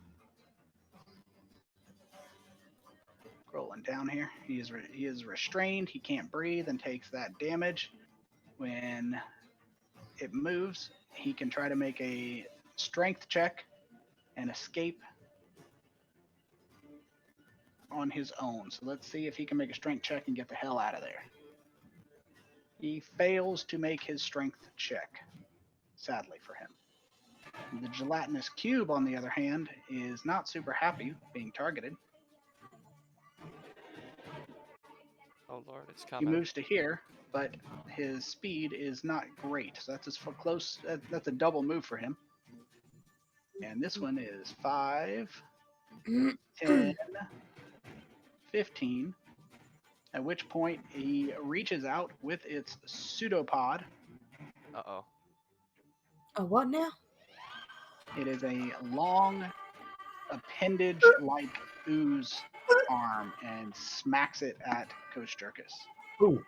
Scrolling down here, he is restrained. He can't breathe and takes that damage. When it moves, he can try to make a strength check and escape on his own. So let's see if he can make a strength check and get the hell out of there. He fails to make his strength check, sadly for him. The gelatinous cube, on the other hand, is not super happy being targeted. Oh lord, it's He coming. moves to here, but his speed is not great. So that's as close. That's a double move for him. And this one is 5, 10, 15. At which point he reaches out with its pseudopod. Uh-oh. A what now? It is a long appendage-like ooze arm and smacks it at Kosjurkis. Ooh.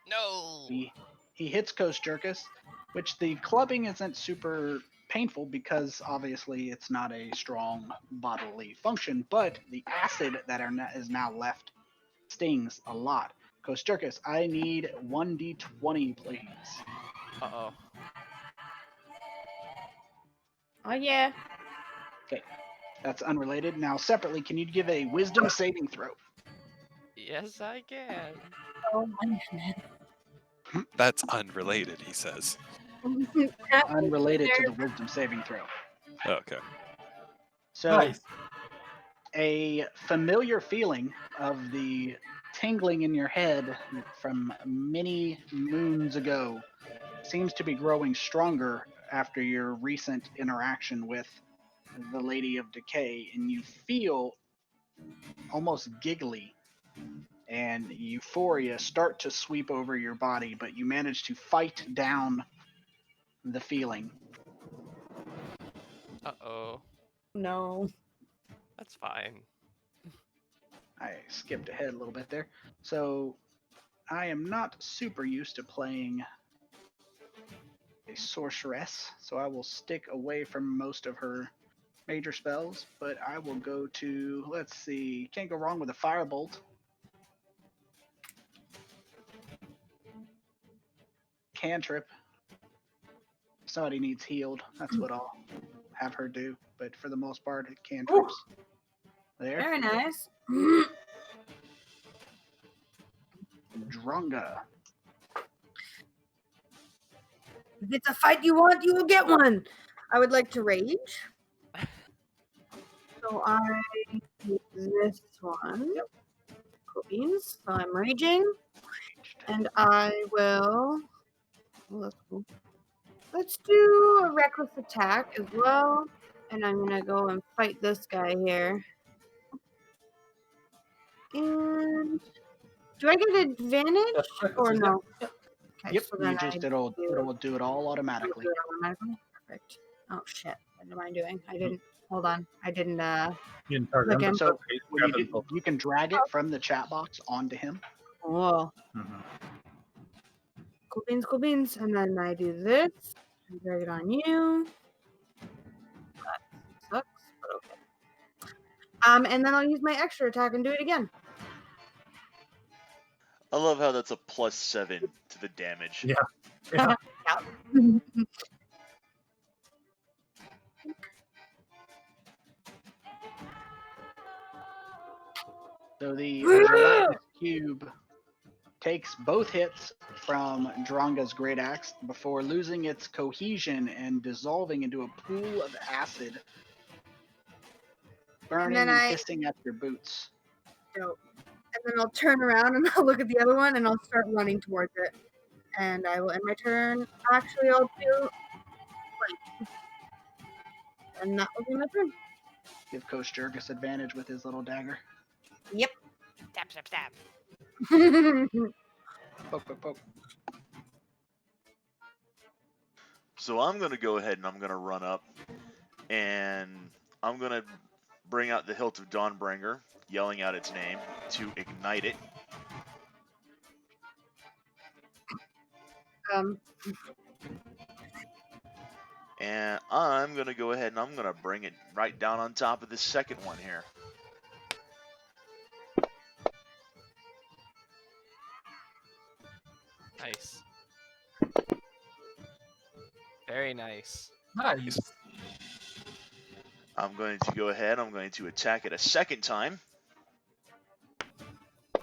No! He hits Kosjurkis, which the clubbing isn't super painful because obviously it's not a strong bodily function, but the acid that is now left stings a lot. Kosjurkis, I need 1d20, please. Uh-oh. Oh yeah. That's unrelated. Now, separately, can you give a wisdom saving throw? Yes, I can. Oh my That's unrelated, he says. goodness. Unrelated to the wisdom saving throw. Okay. So, Nice. a familiar feeling of the tingling in your head from many moons ago seems to be growing stronger after your recent interaction with the Lady of Decay, and you feel almost giggly and euphoria start to sweep over your body, but you manage to fight down the feeling. Uh-oh. No. That's fine. I skipped ahead a little bit there. So I am not super used to playing a sorceress, so I will stick away from most of her major spells, but I will go to, let's see, can't go wrong with a firebolt. Cantrip. If somebody needs healed, that's what I'll have her do, but for the most part, cantrips. There. Very nice. Dronga. If it's a fight you want, you will get one. I would like to rage. So I use this one. Yep. Cool beans. So I'm raging. And I will. Oh, that's cool. Let's do a reckless attack as well. And I'm going to go and fight this guy here. And do I get advantage That's correct. or Yep. no? Okay, Yep, so you then just I it'll do do it all automatically. it automatically. Perfect. Oh shit! What am I doing? I didn't. Hold on. I didn't. You can target Click him, him. So but okay, when grab you them both. you can drag it from the chat box onto him. Oh, Mhm. cool beans, cool beans. And then I do this. And drag it on you. That sucks, but okay. And then I'll use my extra attack and do it again. I love how that's a +7 to the damage. Yeah. Yeah. So the gelatinous cube takes both hits from Dronga's great axe before losing its cohesion and dissolving into a pool of acid, burning then and I- hissing at your boots. Dope. And then I'll turn around and I'll look at the other one and I'll start running towards it. And I will end my turn. Actually, I'll do. Wait. And that will be my turn. Give Kosjurkis advantage with his little dagger. Yep. Stab, stab, stab. Poke, poke, poke. So I'm going to go ahead and I'm going to run up and I'm going to bring out the hilt of Dawnbringer, yelling out its name to ignite it. And I'm going to go ahead and I'm going to bring it right down on top of the second one here. Nice. Very nice. Nice. I'm going to go ahead, I'm going to attack it a second time.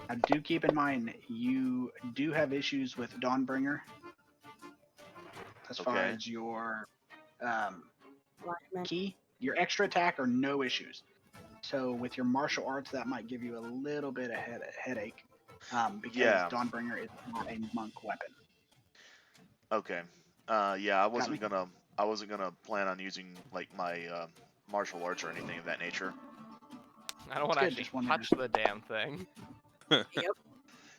Now, do keep in mind, you do have issues with Dawnbringer as far Okay. as your Alignment. key. Your extra attack are no issues. So with your martial arts, that might give you a little bit of headache because Yeah. Dawnbringer is not a monk weapon. Okay. Yeah, I wasn't gonna plan on using like my martial arts or anything of that nature. I don't want It's to good, actually just wanted touch to- the damn thing.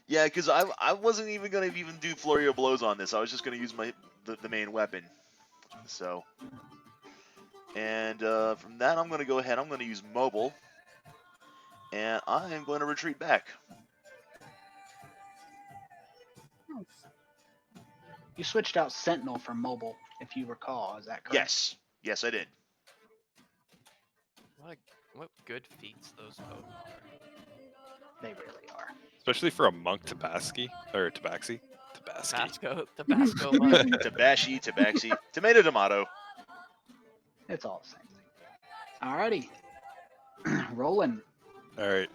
Yeah, because I wasn't even gonna even do flurry of blows on this. I was just gonna use the main weapon. So, and from that I'm gonna go ahead. I'm gonna use mobile, and I am going to retreat back. Nice. You switched out Sentinel for mobile, if you recall. Is that correct? Yes, I did. What good feats those folk are. They really are. Especially for a monk Tabaxi. Tabasco. Tabasco monk. Tabaxi, tomato, tomato. It's all the same thing. Alrighty. Rolen. All right.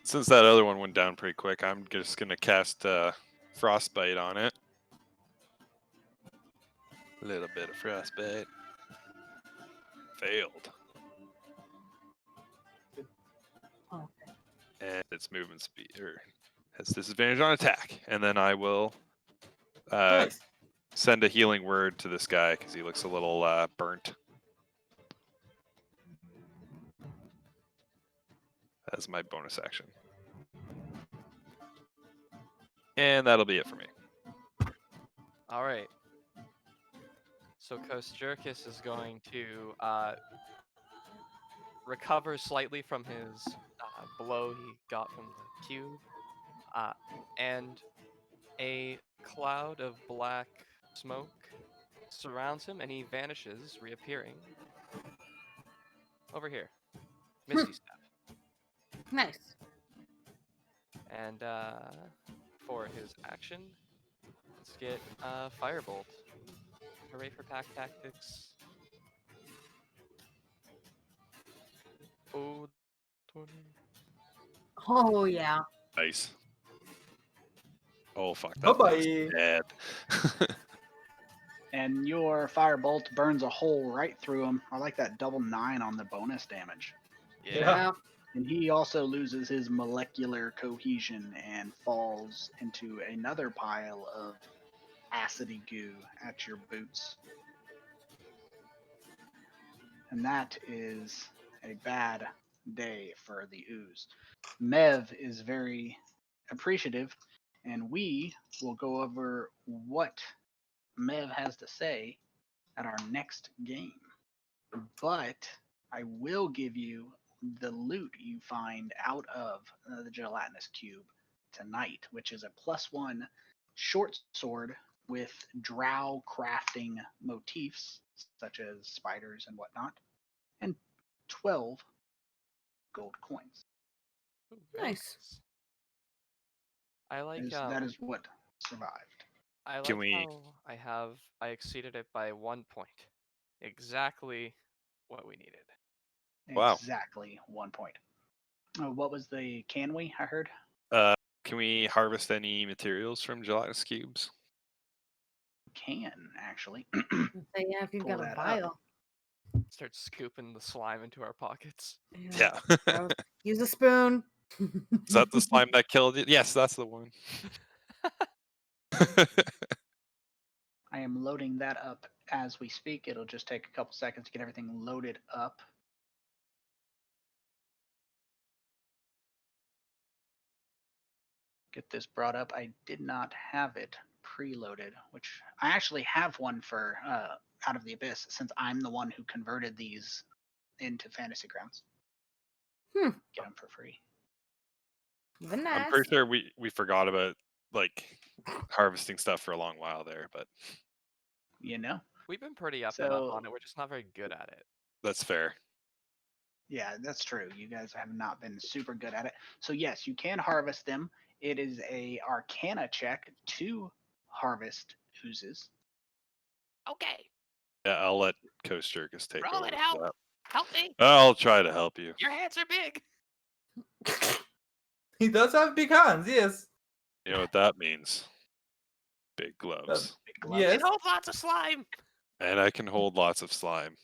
Since that other one went down pretty quick, I'm just gonna cast frostbite on it. A little bit of frostbite. Failed. Oh, And its movement speed has disadvantage on attack. And then I will nice. send a healing word to this guy because he looks a little burnt. As my bonus action. And that'll be it for me. All right. So Kosjurkis is going to recover slightly from his blow he got from the cube, and a cloud of black smoke surrounds him, and he vanishes, reappearing over here. Misty Step. Nice. And for his action, let's get Firebolt. Hooray for pack tactics. Oh, 20. Oh yeah. Nice. Oh fuck, that thing's dead. And your firebolt burns a hole right through him. I like that double 9 on the bonus damage. Yeah. And he also loses his molecular cohesion and falls into another pile of acidy goo at your boots. And that is a bad day for the ooze. Mev is very appreciative, and we will go over what Mev has to say at our next game. But I will give you the loot you find out of the gelatinous cube tonight, which is a +1 short sword with drow crafting motifs, such as spiders and whatnot, and 12 gold coins. Ooh, very Nice. I like That is what survived. I Can like we- how I exceeded it by 1 point. Exactly what we needed. Wow. Exactly 1 point. What was the can we? I heard. Can we harvest any materials from gelatinous cubes? Can actually. So yeah, if you've Pull got a that up. vial. Start scooping the slime into our pockets. Yeah. Gross. Use a spoon. Is that the slime that killed you? Yes, that's the one. I am loading that up as we speak. It'll just take a couple seconds to get everything loaded up. Get this brought up. I did not have it preloaded, which I actually have one for Out of the Abyss, since I'm the one who converted these into Fantasy Grounds. Get them for free. Very I'm nice. pretty sure we forgot about like harvesting stuff for a long while there, but You know? We've been pretty up and up So- on it. We're just not very good at it. that's fair. Yeah, that's true. You guys have not been super good at it. So yes, you can harvest them. It is a Arcana check to harvest oozes. Okay. Yeah, I'll let Kosjurkis take Roll over. it for out. that. Help me. I'll try to help you. Your hands are big. He does have big hands, yes. You know what that means? Big gloves. Big gloves. Yes. It holds lots of slime. And I can hold lots of slime.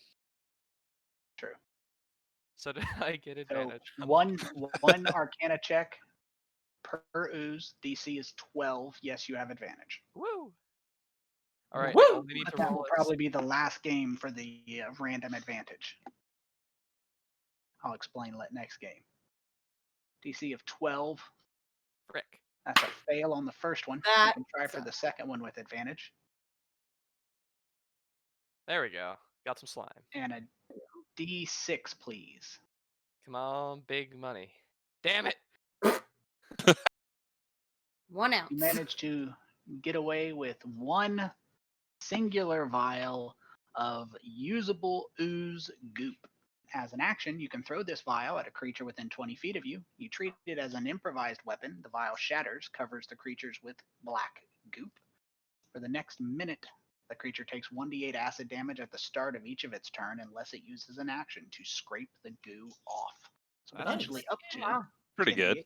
True. So did I get So advantage? one Arcana check per ooze. DC is 12. Yes, you have advantage. Woo. All right. Woo! I only need But to that roll will it. probably be the last game for the random advantage. I'll explain next game. DC of 12. Frick. That's a fail on the first one. You That can try for sucks. the second one with advantage. There we go. Got some slime. And a D6, please. Come on, big money. Damn it. 1 ounce. You managed to get away with one singular vial of usable ooze goop. As an action, you can throw this vial at a creature within 20 feet of you. You treat it as an improvised weapon. The vial shatters, covers the creatures with black goop. For the next minute, The creature takes 1d8 acid damage at the start of each of its turn unless it uses an action to scrape the goo off. So Nice. potentially up to Wow. Pretty good. 10d8.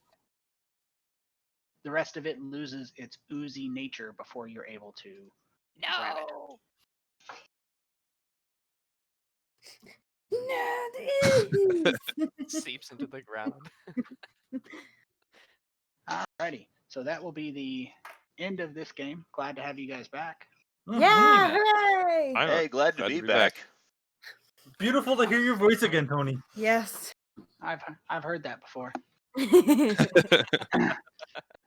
The rest of it loses its oozy nature before you're able to grab it. No. No, the ooze. Seeps into the ground. Alrighty, so that will be the end of this game. Glad to have you guys back. Yeah, Mhm. hooray! I'm Hey, glad to be back. Beautiful to hear your voice again, Tony. Yes. I've heard that before.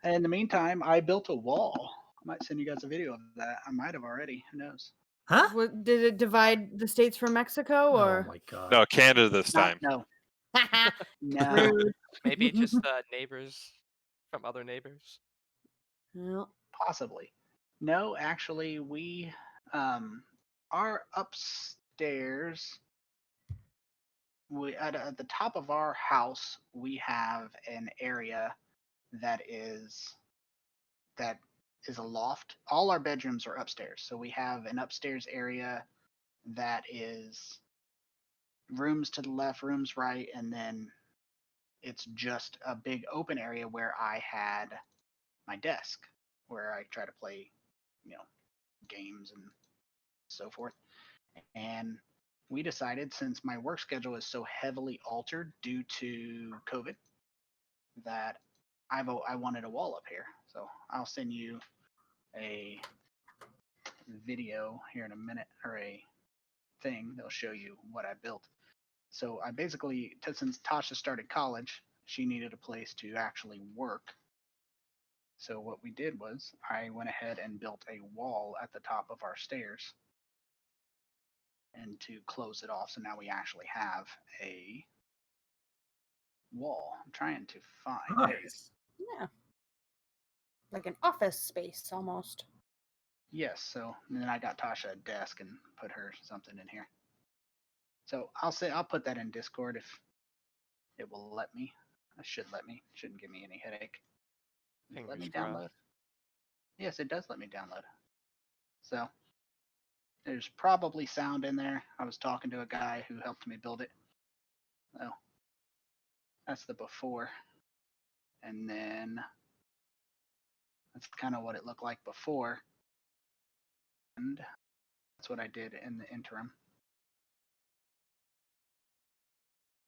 In the meantime, I built a wall. I might send you guys a video of that. I might have already. Who knows? Huh? Did it divide the states from Mexico, Oh or? my god. No, Canada this time. No, no. Rude. Maybe just neighbors from other neighbors. Well, Possibly. No, actually, we are upstairs. We at the top of our house, we have an area that is a loft. All our bedrooms are upstairs, so we have an upstairs area that is rooms to the left, rooms right, and then it's just a big open area where I had my desk, where I try to play, games and so forth. And we decided, since my work schedule is so heavily altered due to COVID, that I wanted a wall up here. So I'll send you a video here in a minute, or a thing that'll show you what I built. So I basically, since Tasha started college, she needed a place to actually work. So what we did was I went ahead and built a wall at the top of our stairs, and to close it off. So now we actually have a wall. I'm trying to find it. Nice. yeah. Like an office space almost. Yes, so and then I got Tasha a desk and put her something in here. So I'll put that in Discord if it will let me. It should let me. It shouldn't give me any headache. Does it let me Fingers crossed. download? Yes, it does let me download. So there's probably sound in there. I was talking to a guy who helped me build it. So that's the before. And then that's kind of what it looked like before. And that's what I did in the interim.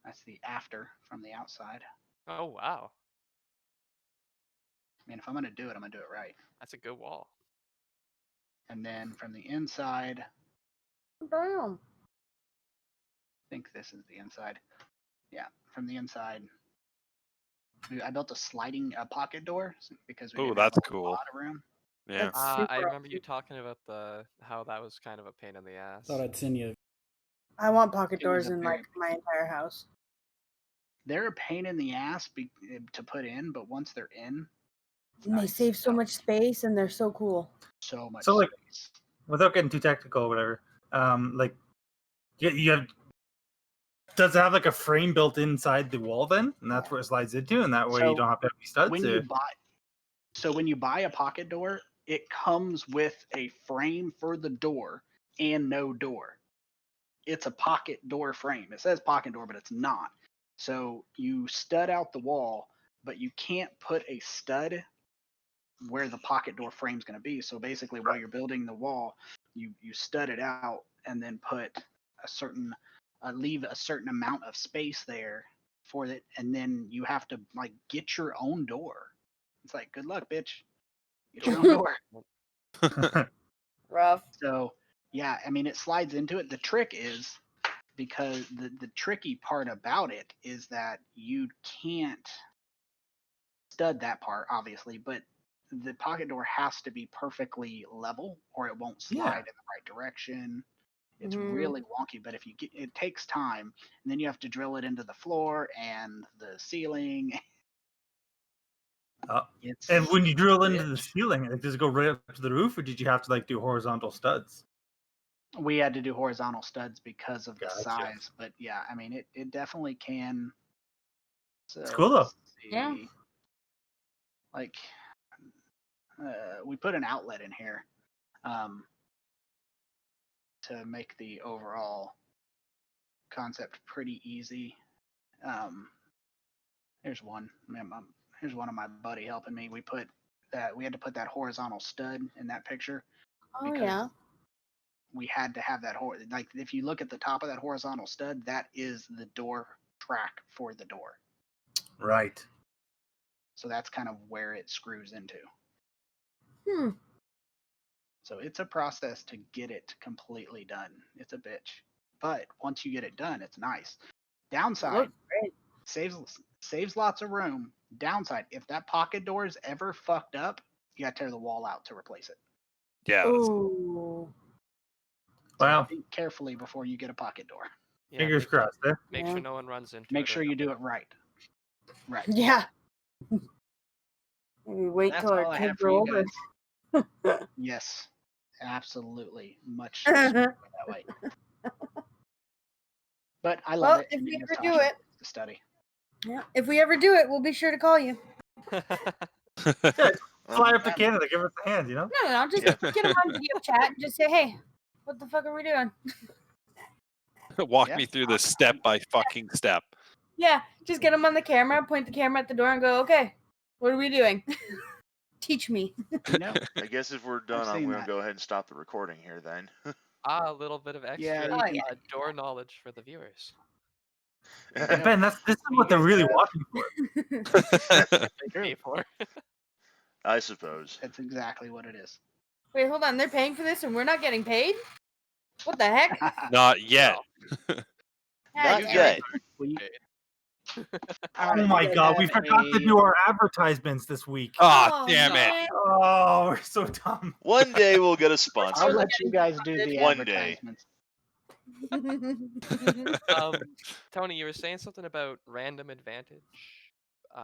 That's the after from the outside. Oh wow, I mean, if I'm going to do it, I'm going to do it right. that's a good wall. And then from the inside, Damn. I think this is the inside. Yeah, from the inside, I built a pocket door because we Oh, didn't have that's a cool. lot of room. Yeah. That's I super remember you awesome. talking about how that was kind of a pain in the ass. Thought I'd send you. I want pocket It was doors a in very like my entire house. They're a pain in the ass to put in, but once they're in, And they nice. save so much space, and they're so cool. So much So, like, space. without getting too technical or whatever, like, you have, does it have like a frame built inside the wall then, and that's where it slides into, and that way you So don't have to have any studs? when you buy a pocket door, it comes with a frame for the door and no door. It's a pocket door frame. It says pocket door, but it's not. So you stud out the wall, but you can't put a stud where the pocket door frame is going to be. So basically, while you're building the wall, you stud it out and then put leave a certain amount of space there for it, and then you have to like get your own door. It's like, good luck, bitch. Get your own door. Rough. So yeah, I mean, it slides into it. The trick is, because the tricky part about it is that you can't stud that part, obviously, but the pocket door has to be perfectly level or it won't slide Yeah. in the right direction. It's Mhm. really wonky, but if you get, it takes time, and then you have to drill it into the floor and the ceiling. It's And when you drill into the bitch. ceiling, like, does it go right up to the roof, or did you have to like do horizontal studs? We had to do horizontal studs because of the Gotcha. size, but yeah, I mean, it definitely can. So It's cool though. let's see. Yeah. Like, we put an outlet in here. to make the overall concept pretty easy. Here's one. Here's one of my buddy helping me. We had to put that horizontal stud in that picture Oh because yeah. we had to have that like if you look at the top of that horizontal stud, that is the door track for the door. Right. So that's kind of where it screws into. Hmm. So it's a process to get it completely done. It's a bitch. But once you get it done, it's nice. Downside, Looks great. saves lots of room. Downside, if that pocket door is ever fucked up, you gotta tear the wall out to replace it. Yeah. that's- Ooh. So Wow. think carefully before you get a pocket door. Yeah, Fingers make, crossed. Eh? make Yeah. sure no one runs into it. Make or sure you do nothing. it right. Right. Yeah. Maybe wait That's till our all I kids have for are you older. guys. Yes. Absolutely. Much that way. But I love Well, it. if Me we and ever Natasha do it, to study. yeah. If we ever do it, we'll be sure to call you. Fly up to Yeah. Canada, give us a hand, you know? No, just Yeah. get them on video chat and just say, hey, what the fuck are we doing? Walk Yeah. me through this step by fucking step. Yeah, just get them on the camera, point the camera at the door, and go, okay, what are we doing? Teach me. You know? I guess if we're done, I'm seen going to that. go ahead and stop the recording here then. A little bit of extra Yeah, you can- door knowledge for the viewers. Yeah. Ben, this is what they're really watching for. They True. pay for. I suppose. That's exactly what it is. Wait, hold on. They're paying for this and we're not getting paid? What the heck? Not yet. God Not damn yet. it. All right, Oh you my guys god, we have forgot to a- do our advertisements this week. Ah, damn it. man. Oh, we're so dumb. One day we'll get a I'll sponsor. let you guys do the One day. advertisements. Tony, you were saying something about random advantage.